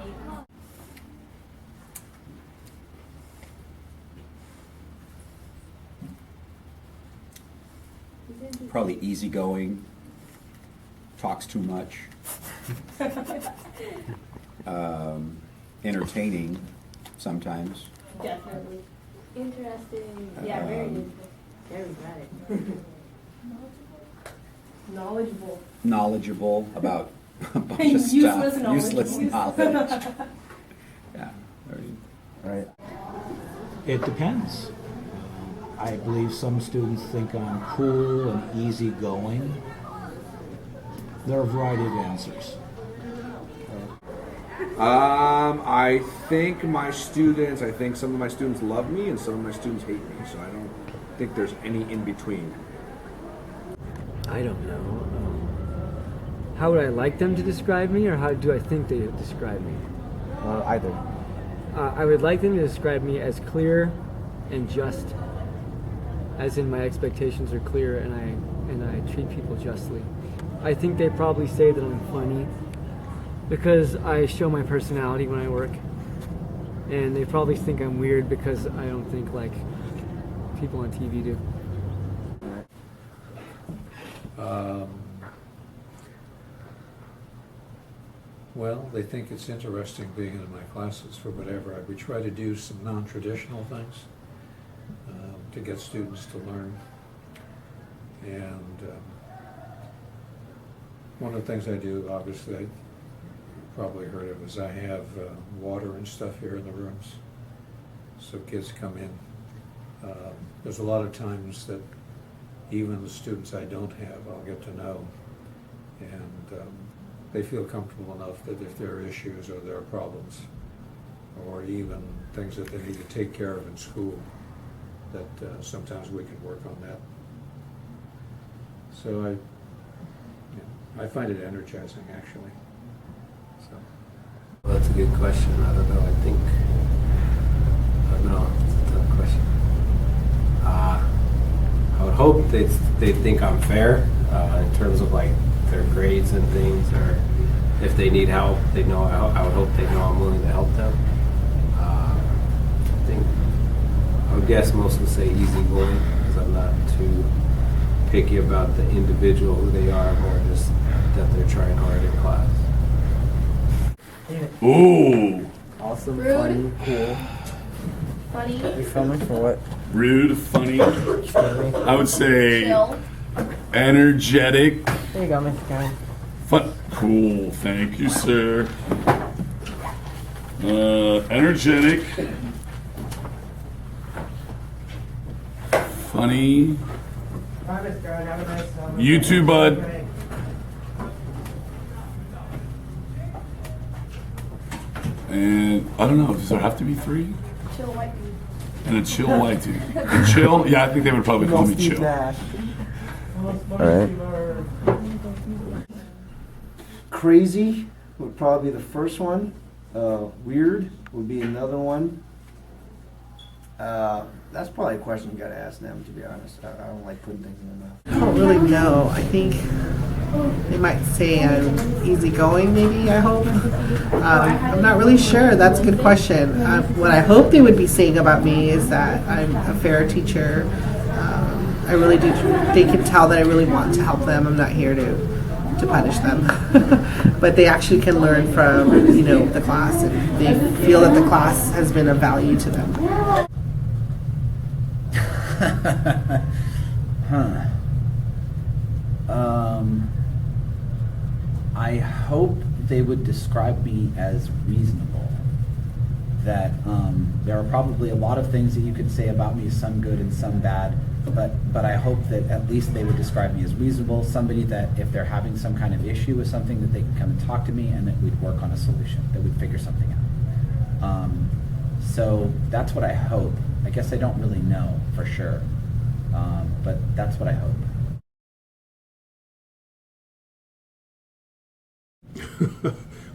Probably easygoing, talks too much, entertaining sometimes. Definitely. Interesting. Yeah, very interesting. Very right. Knowledgeable. Knowledgeable about a bunch of stuff. Useless knowledge. Yeah. Right. It depends. I believe some students think I'm cool and easygoing. There are a variety of answers. I think I think some of my students love me and some of my students hate me, so I don't think there's any in between. I don't know. How would I like them to describe me, or how do I think they describe me? Either. I would like them to describe me as clear and just, as in my expectations are clear and I treat people justly. I think they probably say that I'm funny because I show my personality when I work, and they probably think I'm weird because I don't think like people on TV do. Well, they think it's interesting being in my classes for whatever. We try to do some non-traditional things to get students to learn. And one of the things I do, obviously, you probably heard of, is I have water and stuff here in the rooms. So kids come in. There's a lot of times that even the students I don't have, I'll get to know. And they feel comfortable enough that if there are issues or there are problems, or even things that they need to take care of in school, that sometimes we can work on that. So I find it energizing, actually. So. Well, that's a good question. I don't know. I don't know. It's a tough question. I would hope they think I'm fair in terms of like their grades and things, or if they need help, they know. I would hope they know I'm willing to help them. I would guess most would say easygoing because I'm not too picky about the individual who they are, more just that they're trying hard in class. Ooh. Awesome, Rude. funny, cool. Funny. You filming for what? Rude, funny. I would say Chill. energetic. There you go, Mr. Karen. Fun. Cool. Thank you, sir. Energetic. Funny. Bye, Mr. Karen. Have a nice summer. You too, bud. And I don't know, does there have to be three? Chill white dude. And a chill white dude. And chill? Yeah, I think they would probably call me chill. Alright. Crazy would probably be the first one. Weird would be another one. That's probably a question you gotta ask them, to be honest. I don't like putting things in their mouth. I don't really know. I think they might say I'm easygoing, maybe, I hope. I'm not really sure. That's a good question. What I hope they would be saying about me is that I'm a fair teacher. I really do. They can tell that I really want to help them. I'm not here to punish them. But they actually can learn from, the class, and they feel that the class has been of value to them. Huh. I hope they would describe me as reasonable. That there are probably a lot of things that you could say about me, some good and some bad, but I hope that at least they would describe me as reasonable, somebody that if they're having some kind of issue with something, that they can come and talk to me and that we'd work on a solution, that we'd figure something out. So that's what I hope. I guess I don't really know for sure, but that's what I hope.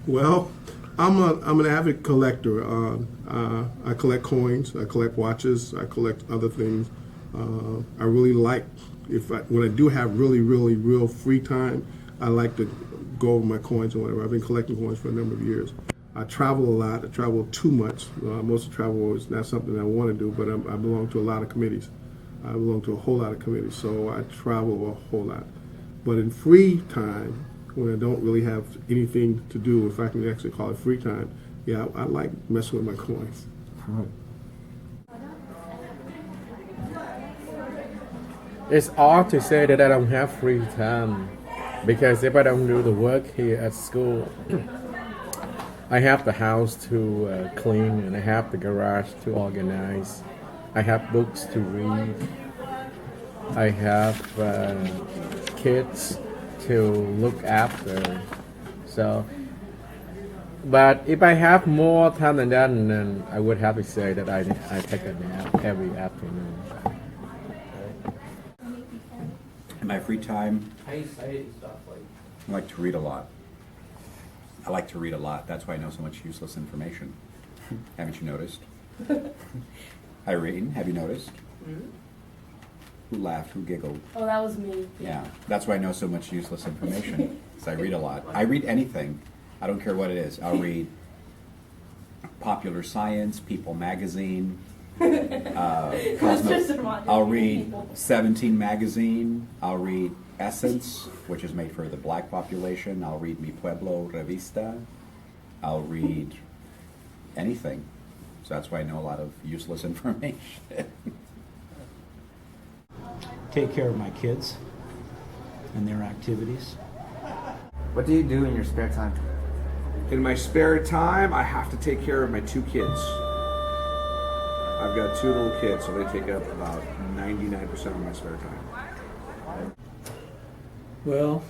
Well, I'm an avid collector. I collect coins, I collect watches, I collect other things. I really like, when I do have real free time, I like to go over my coins or whatever. I've been collecting coins for a number of years. I travel a lot. I travel too much. Most of the travel is not something I want to do, but I belong to a lot of committees. I belong to a whole lot of committees, so I travel a whole lot. But in free time, when I don't really have anything to do, if I can actually call it free time, yeah, I like messing with my coins. It's odd to say that I don't have free time because if I don't do the work here at school, I have the house to clean and I have the garage to organize. I have books to read. I have kids to look after. So, but if I have more time than that, then I would have to say that I take a nap every afternoon. In my free time, I like to read a lot. I like to read a lot. That's why I know so much useless information. Haven't you noticed? Irene, have you noticed? Mm-hmm. Who laughed? Who giggled? Oh, that was me. Yeah, that's why I know so much useless information. Because I read a lot. I read anything. I don't care what it is. I'll read Popular Science, People Magazine, I'll read 17 Magazine. I'll read Essence, which is made for the black population. I'll read Mi Pueblo Revista. I'll read anything. So that's why I know a lot of useless information. Take care of my kids and their activities. What do you do in your spare time? In my spare time, I have to take care of my 2 kids. I've got 2 little kids, so they take up about 99% of my spare time. Well,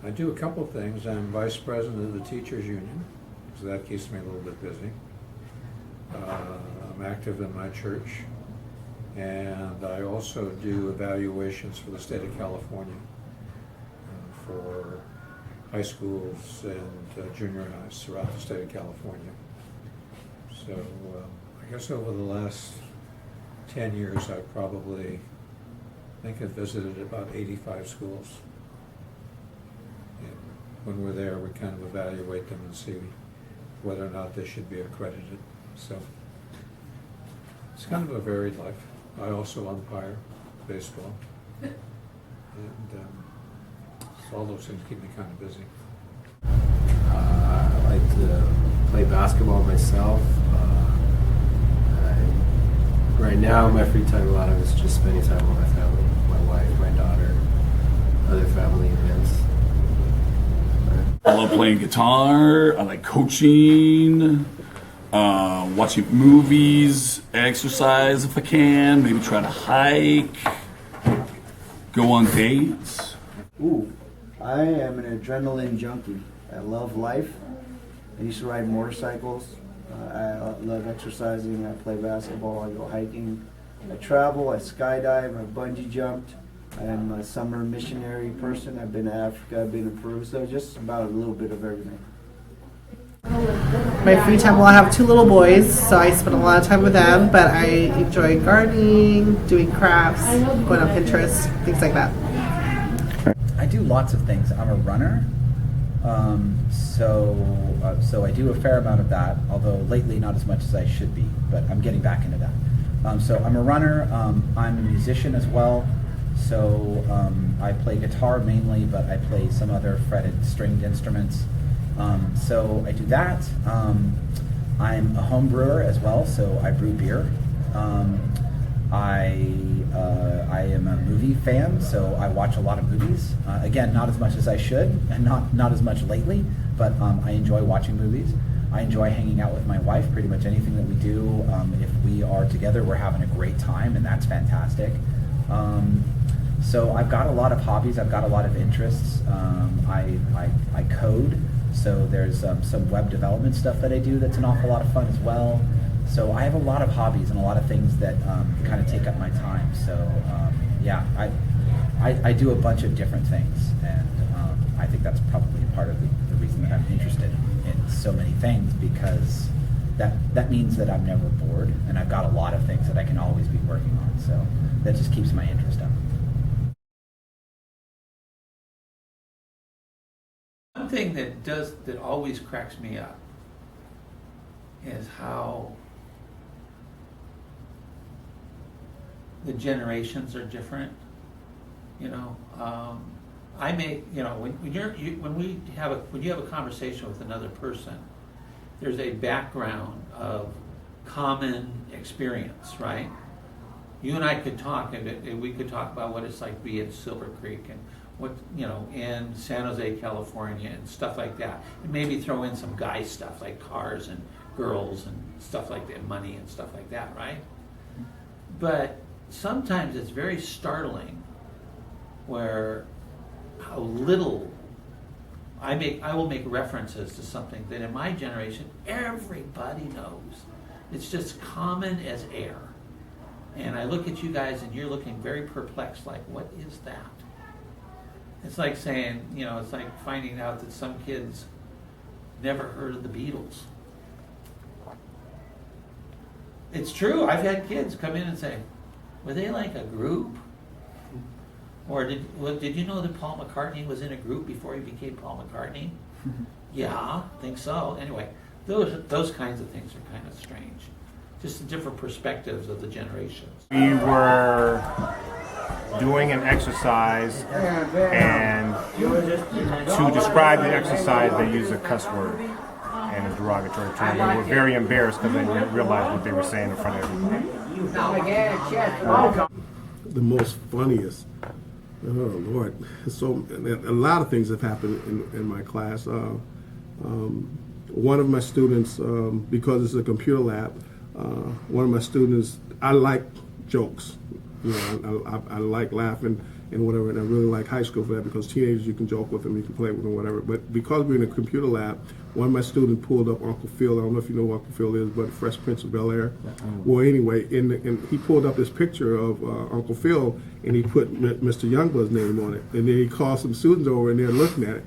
I do a couple things. I'm vice president of the Teachers Union, so that keeps me a little bit busy. I'm active in my church, and I also do evaluations for the state of California for high schools and junior highs throughout the state of California. So I guess over the last 10 years, I think I've visited about 85 schools. And when we're there, we kind of evaluate them and see whether or not they should be accredited. So it's kind of a varied life. I also umpire baseball. And so all those things keep me kind of busy. I like to play basketball myself. Right now, my free time, a lot of it's just spending time with my family, my wife, my daughter, other family events. I love playing guitar. I like coaching, watching movies, exercise if I can, maybe try to hike, go on dates. Ooh, I am an adrenaline junkie. I love life. I used to ride motorcycles. I love exercising. I play basketball. I go hiking. I travel. I skydive. I bungee jumped. I'm a summer missionary person. I've been to Africa. I've been to Peru. So just about a little bit of everything. My free time, well, I have 2 little boys, so I spend a lot of time with them, but I enjoy gardening, doing crafts, going on Pinterest, things like that. I do lots of things. I'm a runner, so I do a fair amount of that, although lately not as much as I should be, but I'm getting back into that. So I'm a runner. I'm a musician as well. So I play guitar mainly, but I play some other fretted stringed instruments. So I do that. I'm a home brewer as well, so I brew beer. I am a movie fan, so I watch a lot of movies. Again, not as much as I should, and not as much lately, but I enjoy watching movies. I enjoy hanging out with my wife. Pretty much anything that we do, if we are together, we're having a great time, and that's fantastic. So I've got a lot of hobbies. I've got a lot of interests. I code, so there's some web development stuff that I do that's an awful lot of fun as well. So I have a lot of hobbies and a lot of things that kind of take up my time. So yeah, I do a bunch of different things, and I think that's probably part of the reason that I'm interested in so many things, because that means that I'm never bored, and I've got a lot of things that I can always be working on. So that just keeps my interest up. One thing that always cracks me up is how the generations are different. You know, when you have a conversation with another person, there's a background of common experience, right? You and I could talk, and we could talk about what it's like to be in Silver Creek and what, in San Jose, California, and stuff like that. And maybe throw in some guy stuff like cars and girls and stuff like that, money and stuff like that, right? But sometimes it's very startling where how little I will make references to something that in my generation everybody knows. It's just common as air. And I look at you guys and you're looking very perplexed, like, what is that? It's like saying, you know, it's like finding out that some kids never heard of the Beatles. It's true. I've had kids come in and say, were they like a group? Or did you know that Paul McCartney was in a group before he became Paul McCartney? Yeah, think so. Anyway, those kinds of things are kind of strange. Just the different perspectives of the generations. We were doing an exercise, and to describe the exercise, they used a cuss word and a derogatory term. We were very embarrassed because they didn't realize what they were saying in front of everybody. The most funniest. Oh Lord! So a lot of things have happened in my class. One of my students, because it's a computer lab, one of my students, I like jokes. You know, I like laughing and whatever, and I really like high school for that because teenagers you can joke with them, you can play with them, whatever. But because we're in a computer lab, one of my students pulled up Uncle Phil. I don't know if you know who Uncle Phil is, but Fresh Prince of Bel-Air. Well, anyway, and he pulled up this picture of Uncle Phil, and he put Mr. Youngblood's name on it. And then he called some students over, and they're looking at it.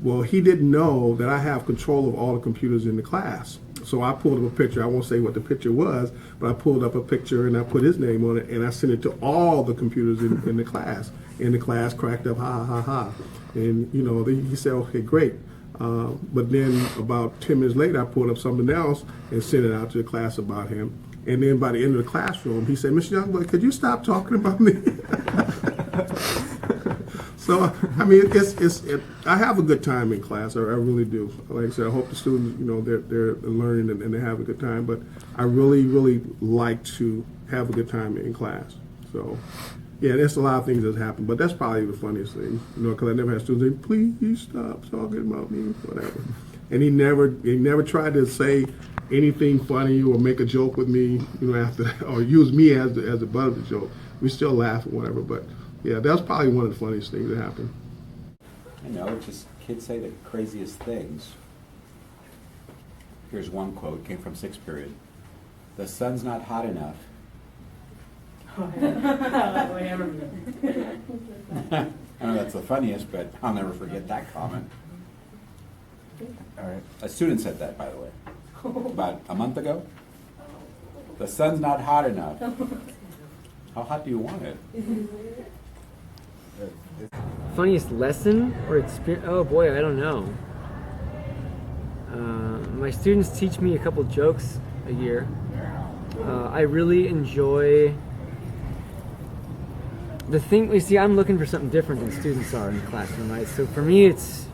Well, he didn't know that I have control of all the computers in the class. So I pulled up a picture. I won't say what the picture was, but I pulled up a picture and I put his name on it, and I sent it to all the computers in the class. And the class cracked up, ha, ha, ha, ha. And, you know, he said, okay, great. But then about 10 minutes later, I pulled up something else and sent it out to the class about him. And then by the end of the classroom, he said, Mr. Youngblood, could you stop talking about me? So, I mean, I have a good time in class. I really do. Like I said, I hope the students, you know, they're learning and they have a good time. But I really, really like to have a good time in class. So, yeah, there's a lot of things that happen. But that's probably the funniest thing, you know, because I never had students say, please stop talking about me, whatever. And he never tried to say anything funny or make a joke with me, you know, after that, or use me as the butt of the joke. We still laugh or whatever, but yeah, that's probably one of the funniest things that happened. I know, just kids say the craziest things. Here's one quote, came from 6th period. The sun's not hot enough. I know that's the funniest, but I'll never forget that comment. All right. A student said that, by the way, about a month ago. The sun's not hot enough. How hot do you want it? Funniest lesson or experience? Oh boy, I don't know. My students teach me a couple jokes a year. I really enjoy the thing. You see, I'm looking for something different than students are in the classroom, right? So for me, it's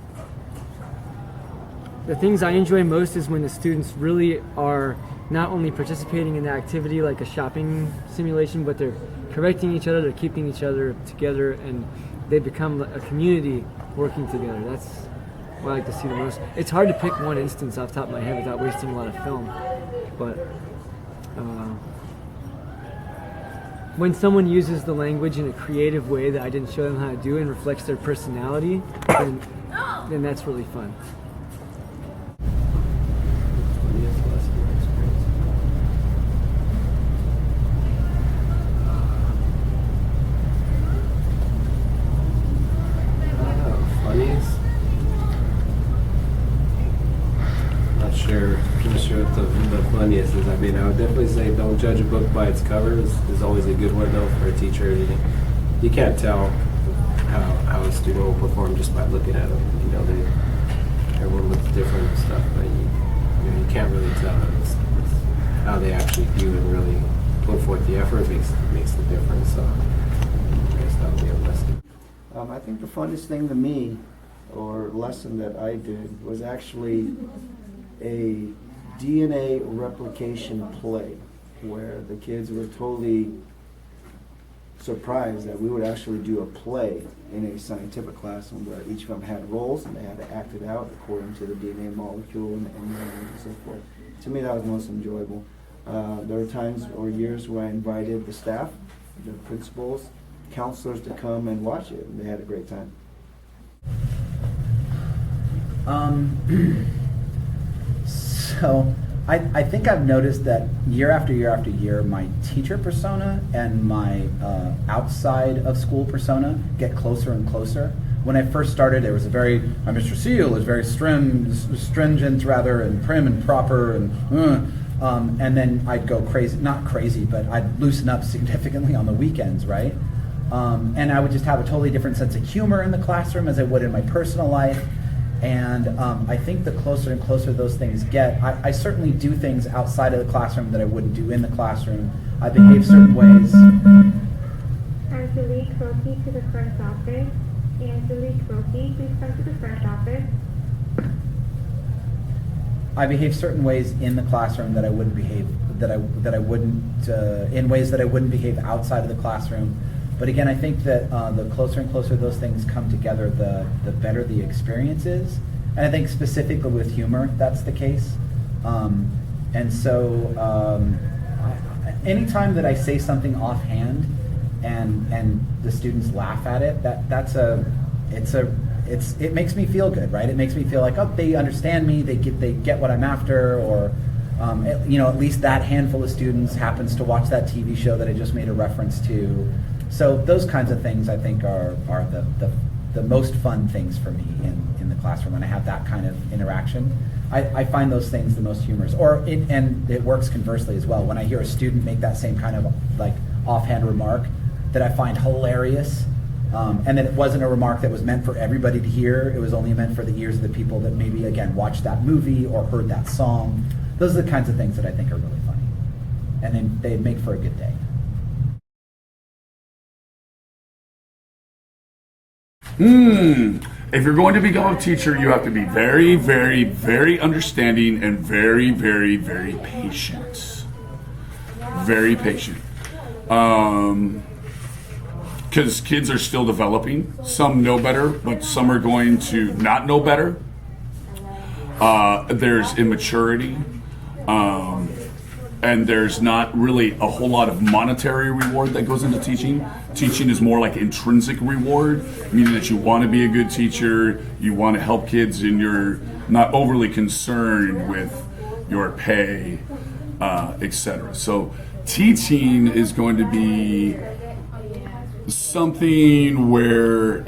the things I enjoy most is when the students really are not only participating in the activity like a shopping simulation, but they're correcting each other, they're keeping each other together, and they become a community working together. That's what I like to see the most. It's hard to pick one instance off the top of my head without wasting a lot of film, but when someone uses the language in a creative way that I didn't show them how to do and reflects their personality, then that's really fun. Not sure what the funniest is. I mean, I would definitely say don't judge a book by its cover is always a good one, though, for a teacher. You can't tell how a student will perform just by looking at them. You know, everyone looks different and stuff, but you can't really tell. It's how they actually do and really put forth the effort makes the difference. So I guess that would be a lesson. I think the funnest thing to me, or lesson that I did, was actually a DNA replication play where the kids were totally surprised that we would actually do a play in a scientific class where each of them had roles and they had to act it out according to the DNA molecule and so forth. To me, that was most enjoyable. There were times or years where I invited the staff, the principals, counselors to come and watch it, and they had a great time. So I think I've noticed that year after year after year, my teacher persona and my outside of school persona get closer and closer. When I first started, there was a very, Mr. Seal is very stringent rather, and prim and proper, and then I'd go crazy, not crazy, but I'd loosen up significantly on the weekends, right? And I would just have a totally different sense of humor in the classroom as I would in my personal life. And I think the closer and closer those things get, I certainly do things outside of the classroom that I wouldn't do in the classroom. I behave certain ways. Angelique Roki to the front office. Angelique Roki, please come to the front office. I behave certain ways in the classroom that I wouldn't behave, in ways that I wouldn't behave outside of the classroom. But again, I think that the closer and closer those things come together, the better the experience is. And I think specifically with humor, that's the case. And so anytime that I say something offhand and the students laugh at it, it makes me feel good, right? It makes me feel like, oh, they understand me, they get what I'm after, or at least that handful of students happens to watch that TV show that I just made a reference to. So those kinds of things I think are the most fun things for me in the classroom when I have that kind of interaction. I find those things the most humorous. And it works conversely as well. When I hear a student make that same kind of like offhand remark that I find hilarious, and that it wasn't a remark that was meant for everybody to hear, it was only meant for the ears of the people that maybe, again, watched that movie or heard that song. Those are the kinds of things that I think are really funny. And then they make for a good day. If you're going to become a teacher, you have to be very, very, very understanding and very, very, very patient. Very patient. Because kids are still developing. Some know better, but some are going to not know better. There's immaturity. And there's not really a whole lot of monetary reward that goes into teaching. Teaching is more like intrinsic reward, meaning that you want to be a good teacher, you want to help kids, and you're not overly concerned with your pay, etc. So teaching is going to be something where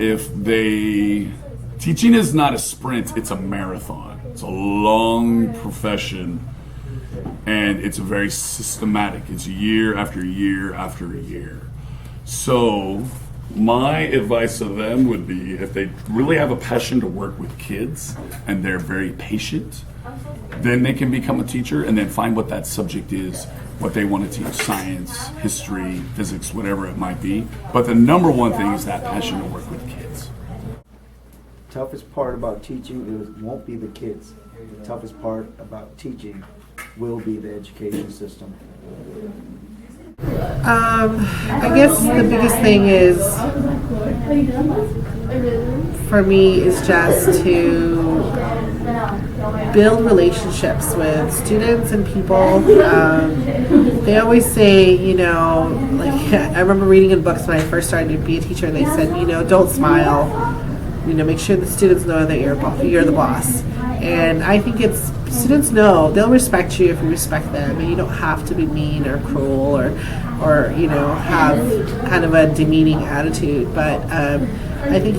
teaching is not a sprint, it's a marathon. It's a long profession. And it's very systematic. It's year after year after year. So my advice to them would be, if they really have a passion to work with kids and they're very patient, then they can become a teacher and then find what that subject is, what they want to teach, science, history, physics, whatever it might be. But the number one thing is that passion to work with kids. The toughest part about teaching won't be the kids. The toughest part about teaching will be the education system. I guess the biggest thing is, for me, is just to build relationships with students and people. They always say, like, I remember reading in books when I first started to be a teacher, and they said, don't smile. Make sure the students know that you're the boss. And I think students know, they'll respect you if you respect them, and you don't have to be mean or cruel or have kind of a demeaning attitude. But I think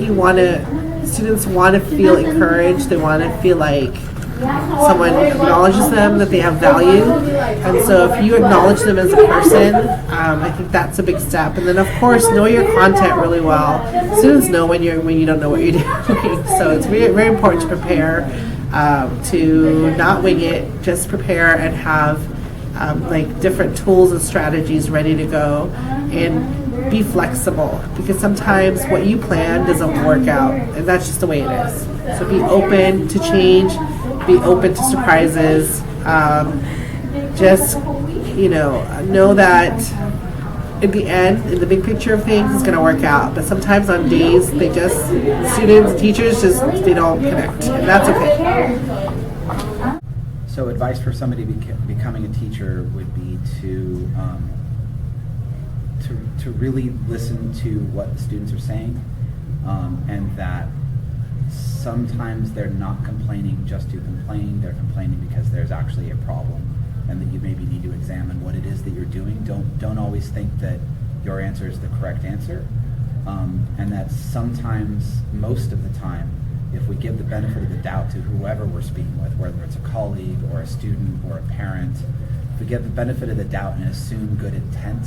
students want to feel encouraged. They want to feel like someone acknowledges them, that they have value. And so if you acknowledge them as a person, I think that's a big step. And then of course, know your content really well. Students know when you don't know what you're doing. So it's very, very important to prepare, to not wing it, just prepare and have different tools and strategies ready to go, and be flexible, because sometimes what you plan doesn't work out, and that's just the way it is. So be open to change, be open to surprises. Just know that in the end, in the big picture of things, it's going to work out. But sometimes on days, students, teachers, they don't connect, and that's okay. So advice for somebody becoming a teacher would be to really listen to what the students are saying, and that sometimes they're not complaining just to complain. They're complaining because there's actually a problem, and that you maybe need to examine what it is that you're doing. Don't always think that your answer is the correct answer, and that sometimes, most of the time, if we give the benefit of the doubt to whoever we're speaking with, whether it's a colleague or a student or a parent, if we give the benefit of the doubt and assume good intent,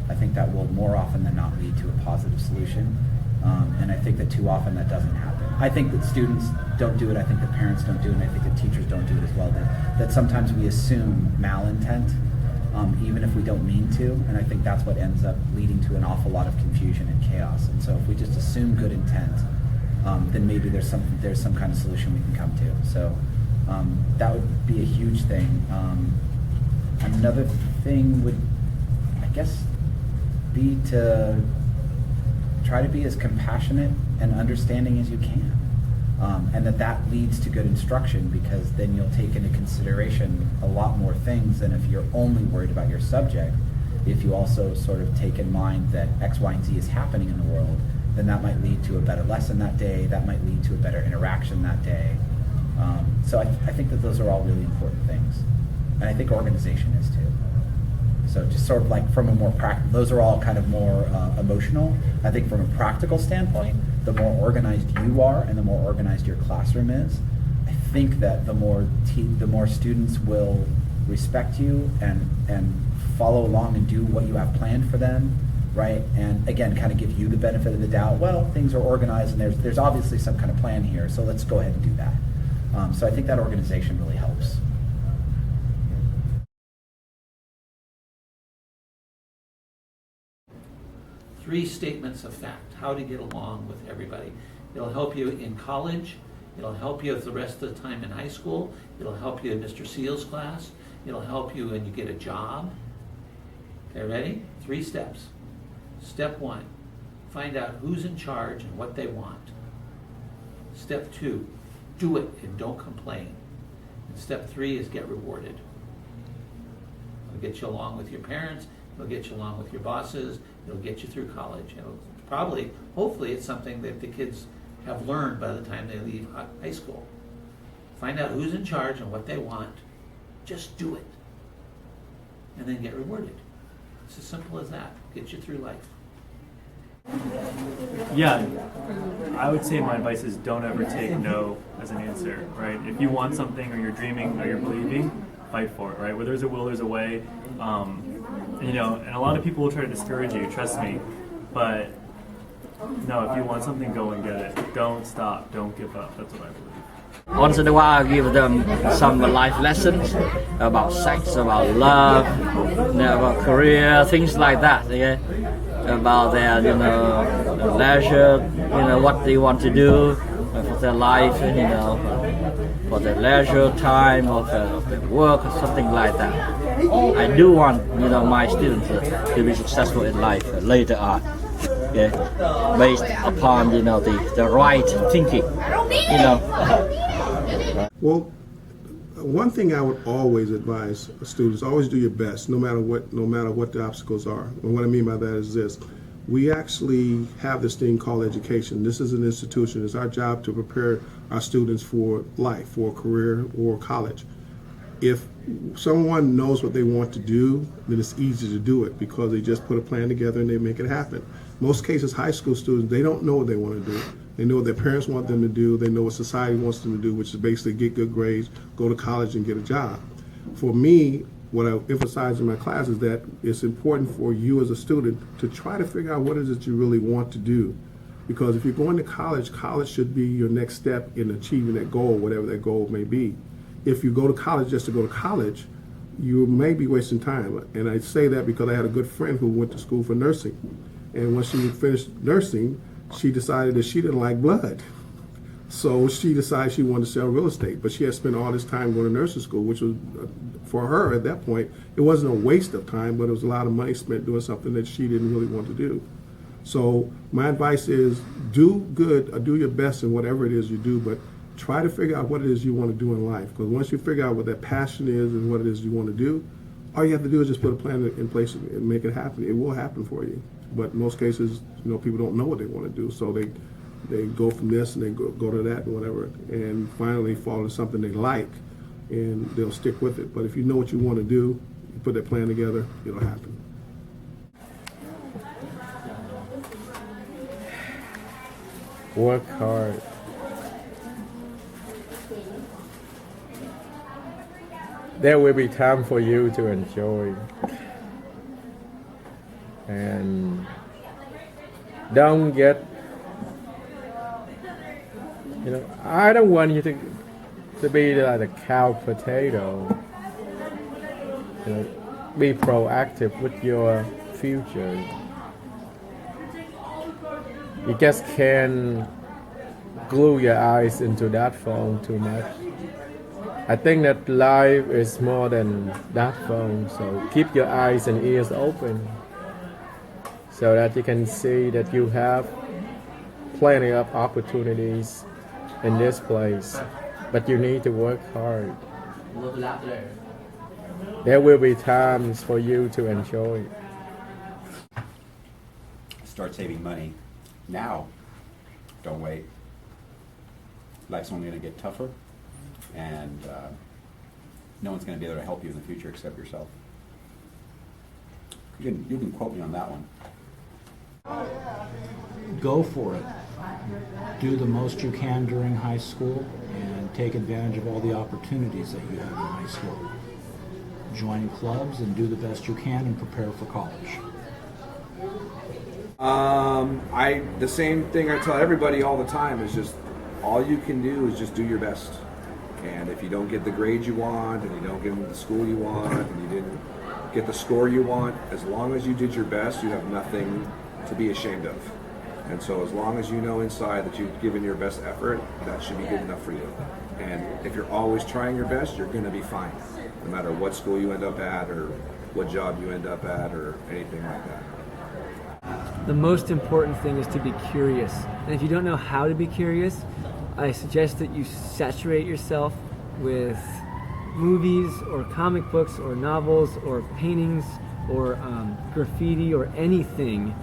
I think that will more often than not lead to a positive solution. And I think that too often that doesn't happen. I think that students don't do it, I think that parents don't do it, and I think that teachers don't do it as well. That sometimes we assume malintent, even if we don't mean to, and I think that's what ends up leading to an awful lot of confusion and chaos. And so if we just assume good intent, then maybe there's some kind of solution we can come to. So that would be a huge thing. Another thing would, I guess, be to try to be as compassionate and understanding as you can, and that leads to good instruction, because then you'll take into consideration a lot more things than if you're only worried about your subject. If you also sort of take in mind that X, Y, and Z is happening in the world, then that might lead to a better lesson that day, that might lead to a better interaction that day. So I think that those are all really important things. And I think organization is too. So just sort of like from a more practical, those are all kind of more emotional. I think from a practical standpoint, the more organized you are and the more organized your classroom is, I think that the more students will respect you and follow along and do what you have planned for them, right? And again, kind of give you the benefit of the doubt. Well, things are organized and there's obviously some kind of plan here, so let's go ahead and do that. So I think that organization really helps. Three statements of fact, how to get along with everybody. It'll help you in college, it'll help you the rest of the time in high school, it'll help you in Mr. Seal's class, it'll help you when you get a job. Okay, ready? 3 steps. Step 1, find out who's in charge and what they want. Step 2, do it and don't complain. And step 3 is get rewarded. It'll get you along with your parents, it'll get you along with your bosses, it'll get you through college. It'll probably, hopefully it's something that the kids have learned by the time they leave high school. Find out who's in charge and what they want. Just do it. And then get rewarded. It's as simple as that. Get you through life. Yeah, I would say my advice is don't ever take no as an answer, right? If you want something or you're dreaming or you're believing, fight for it, right? Where there's a will, there's a way. And a lot of people will try to discourage you, trust me. But no, if you want something, go and get it. Don't stop, don't give up. That's what I believe. Once in a while, I give them some life lessons about sex, about love, about career, things like that. Yeah, about their, leisure, what they want to do for their life, for their leisure time or their work or something like that. I do want, my students to be successful in life later on. Yeah, based upon the right thinking. Well, one thing I would always advise students: always do your best, no matter what the obstacles are. And what I mean by that is this: we actually have this thing called education. This is an institution. It's our job to prepare our students for life, for a career or college. If someone knows what they want to do, then it's easy to do it because they just put a plan together and they make it happen. Most cases, high school students, they don't know what they want to do. They know what their parents want them to do. They know what society wants them to do, which is basically get good grades, go to college, and get a job. For me, what I emphasize in my class is that it's important for you as a student to try to figure out what it is that you really want to do. Because if you're going to college, college should be your next step in achieving that goal, whatever that goal may be. If you go to college just to go to college, you may be wasting time. And I say that because I had a good friend who went to school for nursing. And when she finished nursing, she decided that she didn't like blood. So she decided she wanted to sell real estate. But she had spent all this time going to nursing school, which was, for her at that point, it wasn't a waste of time, but it was a lot of money spent doing something that she didn't really want to do. So my advice is do good, or do your best in whatever it is you do, but try to figure out what it is you want to do in life. Because once you figure out what that passion is and what it is you want to do, all you have to do is just put a plan in place and make it happen. It will happen for you. But in most cases, people don't know what they want to do, so they go from this and they go to that and whatever, and finally fall into something they like, and they'll stick with it. But if you know what you want to do, you put that plan together, it'll happen. Work hard. There will be time for you to enjoy. And don't get, I don't want you to be like a cow potato. Be proactive with your future. You just can't glue your eyes into that phone too much. I think that life is more than that phone, so keep your eyes and ears open so that you can see that you have plenty of opportunities in this place, but you need to work hard. There will be times for you to enjoy. Start saving money now. Don't wait. Life's only going to get tougher, and no one's going to be able to help you in the future except yourself. You can quote me on that one. Go for it. Do the most you can during high school and take advantage of all the opportunities that you have in high school. Join clubs and do the best you can and prepare for college. The same thing I tell everybody all the time is just all you can do is just do your best. And if you don't get the grade you want, and you don't get into the school you want, and you didn't get the score you want, as long as you did your best, you have nothing to be ashamed of. And so as long as you know inside that you've given your best effort, that should be good enough for you. And if you're always trying your best, you're going to be fine, no matter what school you end up at or what job you end up at or anything like that. The most important thing is to be curious. And if you don't know how to be curious, I suggest that you saturate yourself with movies or comic books or novels or paintings or graffiti or anything,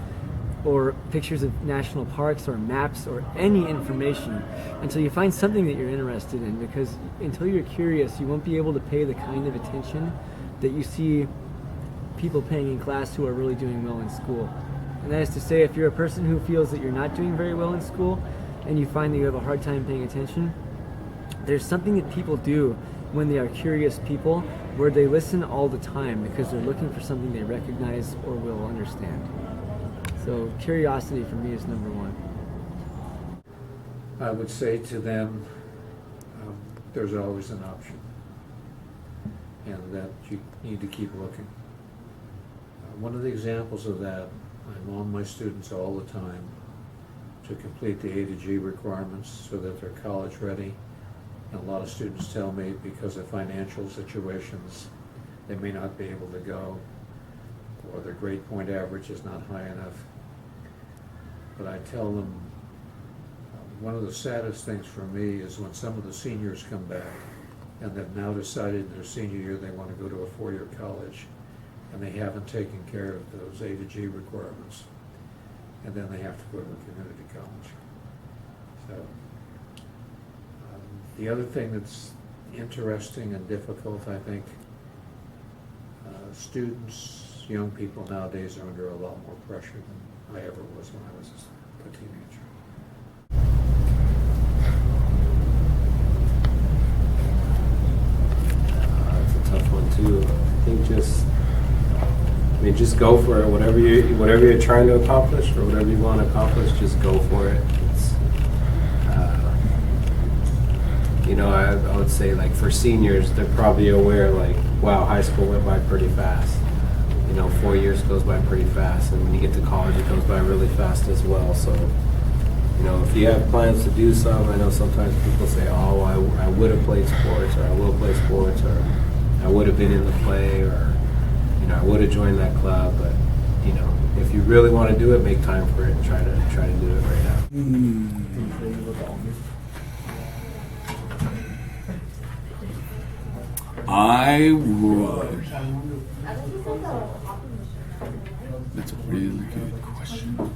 or pictures of national parks or maps or any information until you find something that you're interested in, because until you're curious, you won't be able to pay the kind of attention that you see people paying in class who are really doing well in school. And that is to say, if you're a person who feels that you're not doing very well in school and you find that you have a hard time paying attention, there's something that people do when they are curious people where they listen all the time because they're looking for something they recognize or will understand. So curiosity for me is number one. I would say to them, there's always an option, and that you need to keep looking. One of the examples of that, I'm on my students all the time to complete the A to G requirements so that they're college ready. And a lot of students tell me because of financial situations, they may not be able to go, or their grade point average is not high enough. But I tell them, one of the saddest things for me is when some of the seniors come back and they've now decided in their senior year they want to go to a four-year college, and they haven't taken care of those A to G requirements, and then they have to go to a community college. So the other thing that's interesting and difficult, I think, students, young people nowadays are under a lot more pressure than I ever was when I was a teenager. It's a tough one too. I think just go for it. Whatever you're trying to accomplish or whatever you want to accomplish, just go for it. It's, I would say, like, for seniors, they're probably aware, like, wow, high school went by pretty fast. 4 years goes by pretty fast, and when you get to college, it goes by really fast as well. So, if you have plans to do something, I know sometimes people say, oh, I would have played sports, or I will play sports, or I would have been in the play, or I would have joined that club. But if you really want to do it, make time for it and try to do it right now. I would. That's a really good question.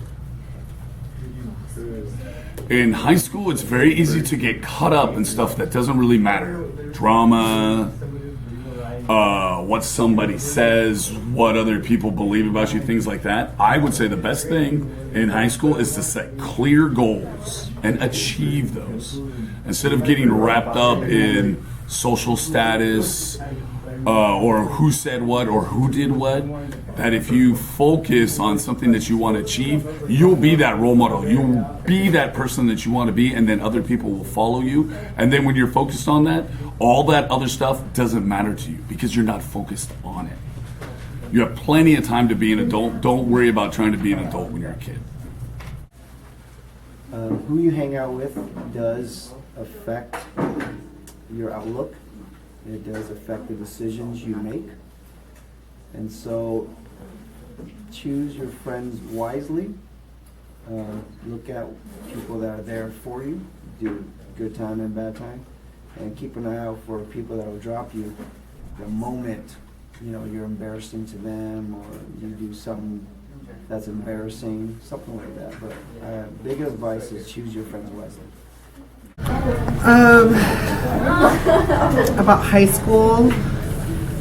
In high school, it's very easy to get caught up in stuff that doesn't really matter. Drama, what somebody says, what other people believe about you, things like that. I would say the best thing in high school is to set clear goals and achieve those. Instead of getting wrapped up in social status, or who said what or who did what, that if you focus on something that you want to achieve, you'll be that role model. You'll be that person that you want to be, and then other people will follow you. And then when you're focused on that, all that other stuff doesn't matter to you because you're not focused on it. You have plenty of time to be an adult. Don't worry about trying to be an adult when you're a kid. Who you hang out with does affect your outlook. It does affect the decisions you make. And so choose your friends wisely. Look at people that are there for you, do good time and bad time. And keep an eye out for people that will drop you the moment you're embarrassing to them, or you do something that's embarrassing, something like that. But big advice is choose your friends wisely. About high school,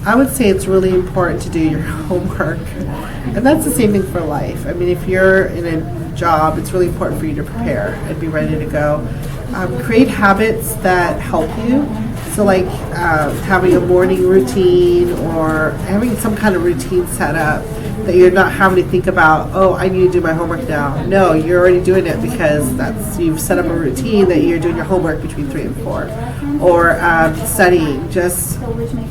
I would say it's really important to do your homework. And that's the same thing for life. I mean, if you're in a job, it's really important for you to prepare and be ready to go. Create habits that help you. So like having a morning routine or having some kind of routine set up that you're not having to think about, oh, I need to do my homework now. No, you're already doing it because you've set up a routine that you're doing your homework between 3 and 4. Or studying, just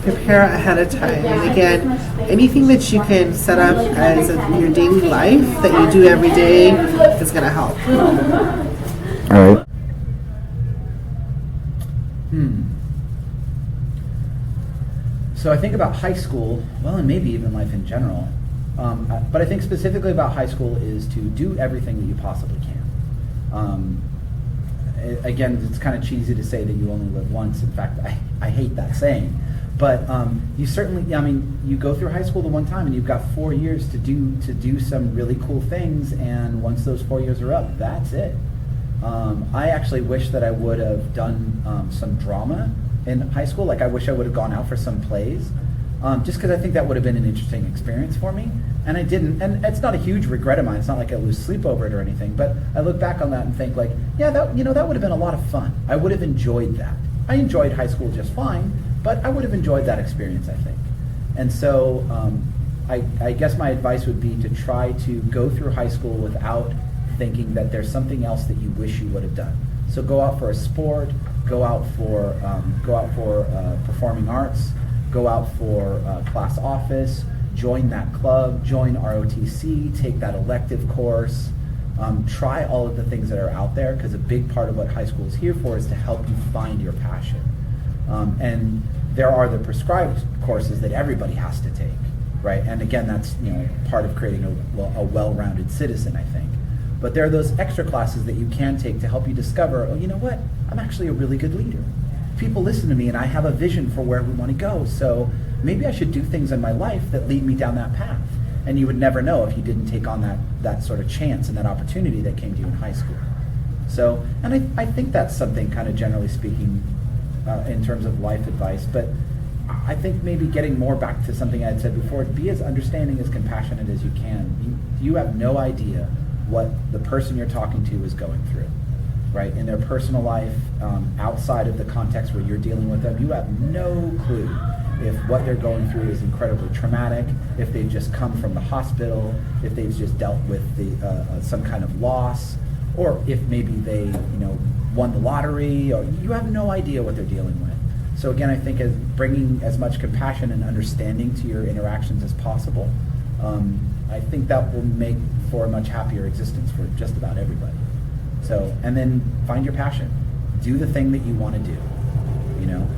prepare ahead of time. And again, anything that you can set up as your daily life that you do every day is going to help. All right. So I think about high school, well, and maybe even life in general, but I think specifically about high school is to do everything that you possibly can. Again, it's kind of cheesy to say that you only live once. In fact, I hate that saying. But you certainly, you go through high school the one time and you've got 4 years to do some really cool things, and once those 4 years are up, that's it. I actually wish that I would have done some drama in high school. Like I wish I would have gone out for some plays, just because I think that would have been an interesting experience for me. And I didn't, and it's not a huge regret of mine. It's not like I lose sleep over it or anything, but I look back on that and think like, yeah, that would have been a lot of fun. I would have enjoyed that. I enjoyed high school just fine, but I would have enjoyed that experience, I think. And so I guess my advice would be to try to go through high school without thinking that there's something else that you wish you would have done. So go out for a sport, go out for performing arts, go out for class office, join that club, join ROTC, take that elective course, try all of the things that are out there, because a big part of what high school is here for is to help you find your passion. And there are the prescribed courses that everybody has to take, right? And again, that's part of creating a well-rounded citizen, I think. But there are those extra classes that you can take to help you discover, oh, you know what? I'm actually a really good leader. People listen to me and I have a vision for where we want to go. So maybe I should do things in my life that lead me down that path. And you would never know if you didn't take on that sort of chance and that opportunity that came to you in high school. So, and I think that's something kind of generally speaking in terms of life advice. But I think maybe getting more back to something I had said before, be as understanding, as compassionate as you can. You have no idea what the person you're talking to is going through, right? In their personal life, outside of the context where you're dealing with them, you have no clue if what they're going through is incredibly traumatic, if they've just come from the hospital, if they've just dealt with some kind of loss, or if maybe they won the lottery, or you have no idea what they're dealing with. So again, I think as bringing as much compassion and understanding to your interactions as possible, I think that will make for a much happier existence for just about everybody. So, and then find your passion. Do the thing that you want to do,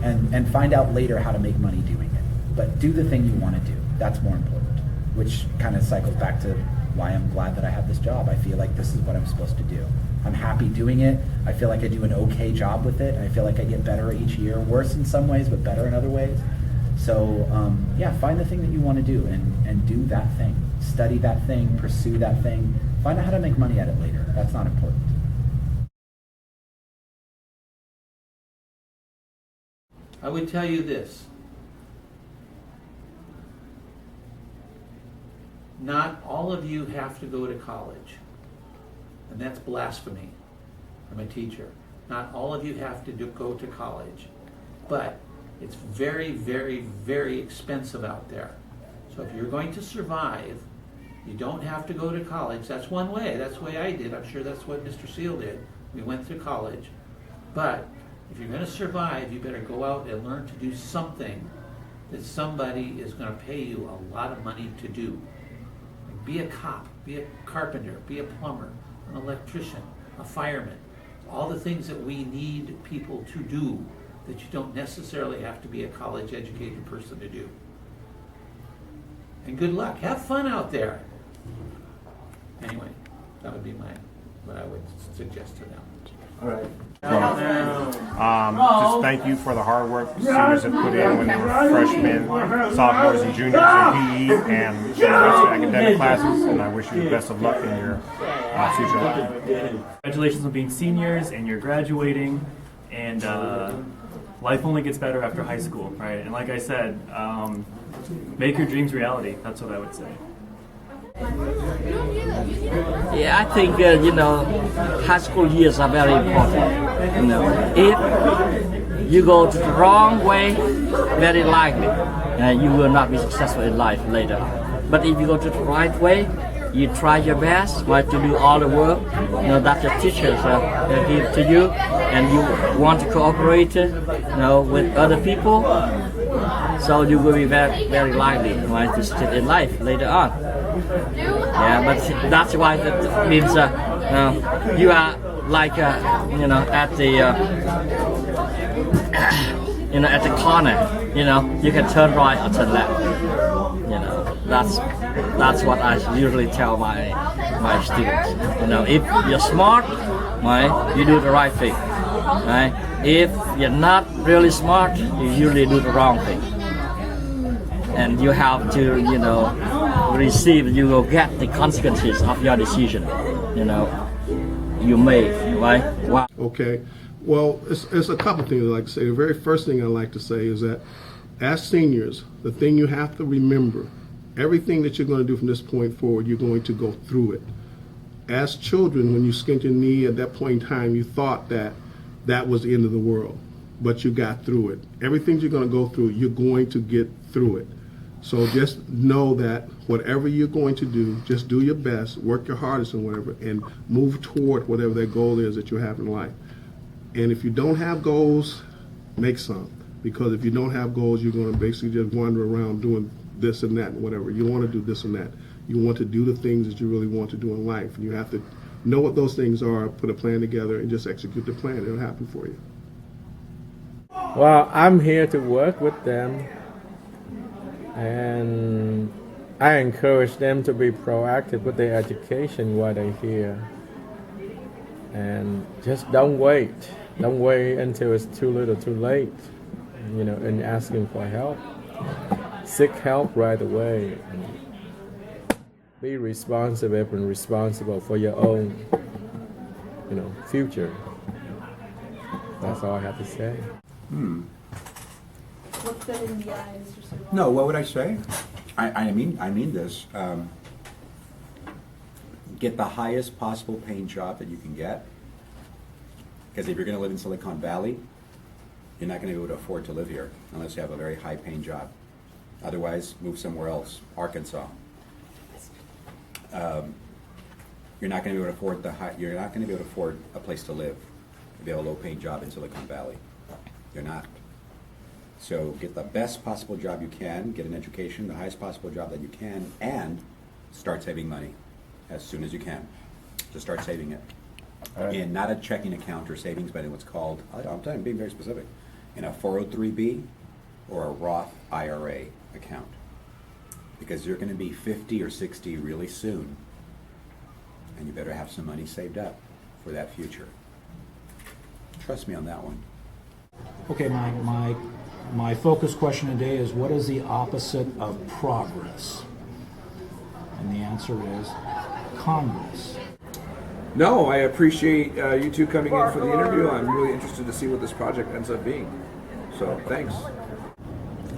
and find out later how to make money doing it. But do the thing you want to do. That's more important, which kind of cycles back to why I'm glad that I have this job. I feel like this is what I'm supposed to do. I'm happy doing it. I feel like I do an okay job with it. I feel like I get better each year, worse in some ways, but better in other ways. So yeah, find the thing that you want to do and do that thing. Study that thing, pursue that thing. Find out how to make money at it later. That's not important. I would tell you this. Not all of you have to go to college. And that's blasphemy from a teacher. Not all of you have to go to college. But it's very, very, very expensive out there. So if you're going to survive, you don't have to go to college. That's one way. That's the way I did. I'm sure that's what Mr. Seal did. We went to college. But if you're going to survive, you better go out and learn to do something that somebody is going to pay you a lot of money to do. Be a cop, be a carpenter, be a plumber, an electrician, a fireman. All the things that we need people to do that you don't necessarily have to be a college-educated person to do. And good luck. Have fun out there. Anyway, that would be what I would suggest to them. All right. Just thank you for the hard work students have put in when they were freshmen, sophomores, and juniors in PE and the rest of the academic classes. And I wish you the best of luck in your future life. Congratulations on being seniors and you're graduating, and life only gets better after high school, right? And like I said, make your dreams reality. That's what I would say. Yeah, I think high school years are very important. If you go to the wrong way, very likely you will not be successful in life later. But if you go to the right way, you try your best, right, to do all the work that your teachers give to you, and you want to cooperate, with other people. So you will be very, very likely, right, to succeed in life later on. Yeah, but that's why that means you are like at the at the corner. You can turn right or turn left. That's what I usually tell my students. If you're smart, right, you do the right thing. Right? If you're not really smart, you usually do the wrong thing. And you have to, you will get the consequences of your decision, you made, right? Wow. Okay. Well, it's a couple things I'd like to say. The very first thing I'd like to say is that as seniors, the thing you have to remember, everything that you're going to do from this point forward, you're going to go through it. As children, when you skinned your knee at that point in time, you thought that was the end of the world, but you got through it. Everything you're going to go through, you're going to get through it. So just know that whatever you're going to do, just do your best, work your hardest and whatever, and move toward whatever that goal is that you have in life. And if you don't have goals, make some. Because if you don't have goals, you're going to basically just wander around doing this and that and whatever. You want to do this and that. You want to do the things that you really want to do in life. And you have to know what those things are, put a plan together, and just execute the plan. It'll happen for you. Well, I'm here to work with them. And I encourage them to be proactive with their education while they're here. And just don't wait. Don't wait until it's too little too late, in asking for help. Seek help right away. And be responsible and responsible for your own, future. That's all I have to say. Look them in the eye, Mr. Silva. No, what would I say? I mean this. Get the highest possible paying job that you can get. Because if you're going to live in Silicon Valley, you're not going to be able to afford to live here unless you have a very high paying job. Otherwise, move somewhere else, Arkansas. You're not going to be able to afford you're not going to be able to afford a place to live if you have a low paying job in Silicon Valley. You're not. So get the best possible job you can, get an education, the highest possible job that you can, and start saving money as soon as you can. Just start saving it. Right. In not a checking account or savings, but in what's called, I'm being very specific, in a 403B or a Roth IRA account. Because you're going to be 50 or 60 really soon, and you better have some money saved up for that future. Trust me on that one. Okay, my My focus question today is, what is the opposite of progress? And the answer is Congress. No, I appreciate you two coming in for the interview. I'm really interested to see what this project ends up being. So, thanks.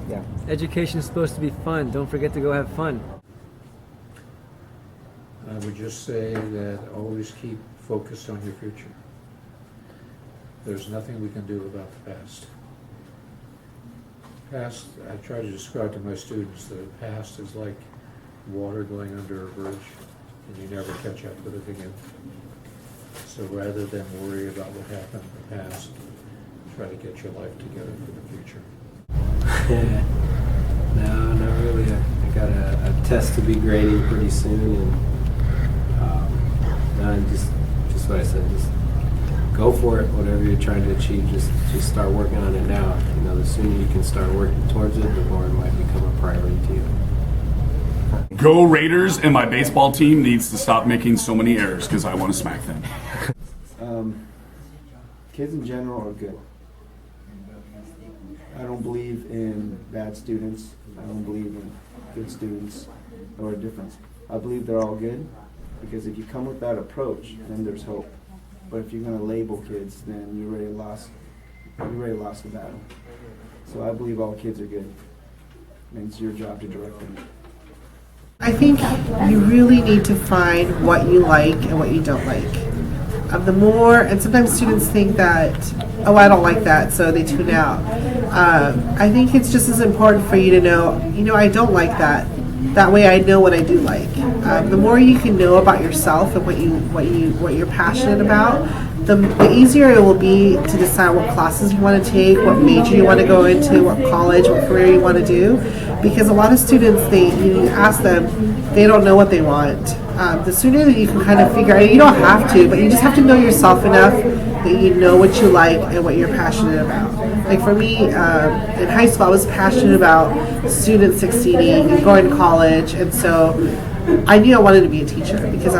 Yeah. Education is supposed to be fun. Don't forget to go have fun. I would just say that always keep focused on your future. There's nothing we can do about the past. Past, I try to describe to my students that the past is like water going under a bridge, and you never catch up with it again. So rather than worry about what happened in the past, try to get your life together for the future. No, not really. I got a test to be grading pretty soon, and no, and just what I said. Just go for it. Whatever you're trying to achieve, just start working on it now. You know, the sooner you can start working towards it, the more it might become a priority to you. Go Raiders, and my baseball team needs to stop making so many errors because I want to smack them. Kids in general are good. I don't believe in bad students. I don't believe in good students or a difference. I believe they're all good, because if you come with that approach, then there's hope. But if you're going to label kids, then you already lost the battle. So I believe all kids are good, and it's your job to direct them. I think you really need to find what you like and what you don't like. The more, and sometimes students think that, oh, I don't like that, so they tune out. I think it's just as important for you to know, I don't like that. That way I know what I do like. The more you can know about yourself and what you're passionate about, the easier it will be to decide what classes you want to take, what major you want to go into, what college, what career you want to do. Because a lot of students, you ask them, they don't know what they want. The sooner that you can kind of figure out, you don't have to, but you just have to know yourself enough that you know what you like and what you're passionate about. Like for me, in high school, I was passionate about students succeeding and going to college, and so I knew I wanted to be a teacher because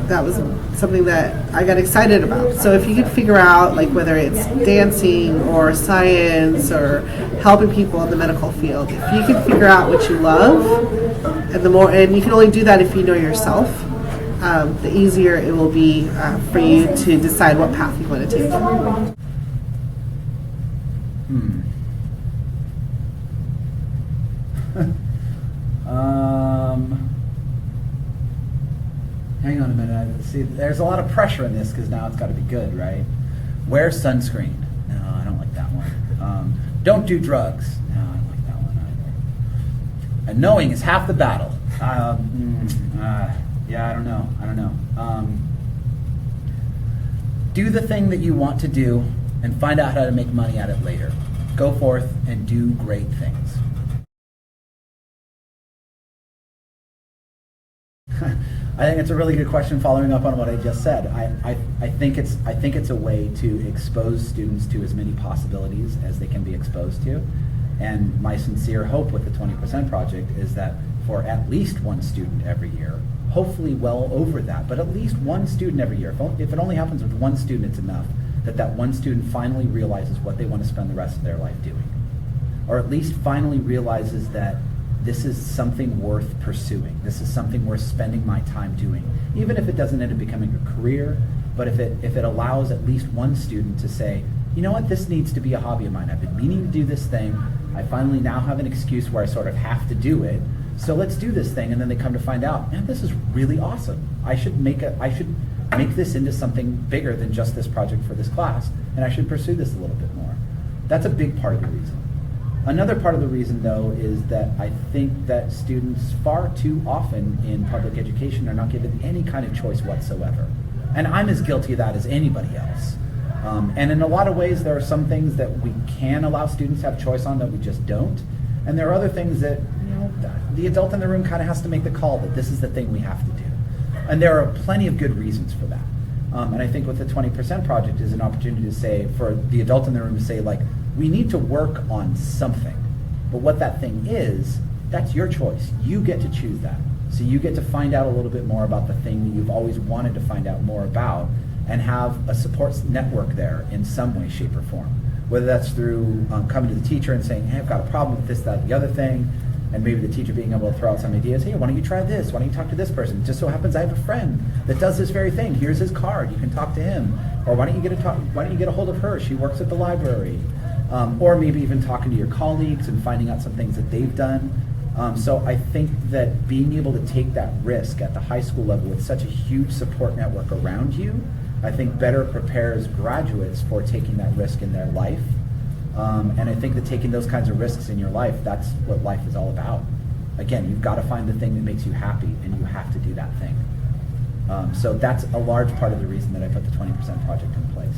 that was something that I got excited about. So if you could figure out, like whether it's dancing or science or helping people in the medical field, if you can figure out what you love, and you can only do that if you know yourself, the easier it will be for you to decide what path you want to take. Hang on a minute. See, there's a lot of pressure in this because now it's got to be good, right? Wear sunscreen. No, I don't like that one. Don't do drugs. No, I don't like that one either. And knowing is half the battle. Yeah, I don't know. Do the thing that you want to do and find out how to make money at it later. Go forth and do great things. I think it's a really good question following up on what I just said. I think it's a way to expose students to as many possibilities as they can be exposed to. And my sincere hope with the 20% project is that for at least one student every year, hopefully well over that, but at least one student every year, if it only happens with one student, it's enough, that one student finally realizes what they want to spend the rest of their life doing. Or at least finally realizes that this is something worth pursuing. This is something worth spending my time doing. Even if it doesn't end up becoming a career, but if it allows at least one student to say, you know what, this needs to be a hobby of mine. I've been meaning to do this thing. I finally now have an excuse where I sort of have to do it. So let's do this thing. And then they come to find out, man, this is really awesome. I should make this into something bigger than just this project for this class. And I should pursue this a little bit more. That's a big part of the reason. Another part of the reason, though, is that I think that students far too often in public education are not given any kind of choice whatsoever. And I'm as guilty of that as anybody else. And in a lot of ways, there are some things that we can allow students to have choice on that we just don't. And there are other things that, the adult in the room kind of has to make the call that this is the thing we have to do. And there are plenty of good reasons for that. And I think with the 20% project is an opportunity to say, for the adult in the room to say, like, we need to work on something. But what that thing is, that's your choice. You get to choose that. So you get to find out a little bit more about the thing that you've always wanted to find out more about and have a support network there in some way, shape, or form. whether that's through coming to the teacher and saying, hey, I've got a problem with this, that, the other thing, and maybe the teacher being able to throw out some ideas. Hey, why don't you try this? Why don't you talk to this person? Just so happens I have a friend that does this very thing. Here's his card. You can talk to him. Or why don't you get a hold of her? She works at the library. Or maybe even talking to your colleagues and finding out some things that they've done. So I think that being able to take that risk at the high school level with such a huge support network around you, I think better prepares graduates for taking that risk in their life. And I think that taking those kinds of risks in your life, that's what life is all about. Again, you've got to find the thing that makes you happy, and you have to do that thing. So that's a large part of the reason that I put the 20% project in place.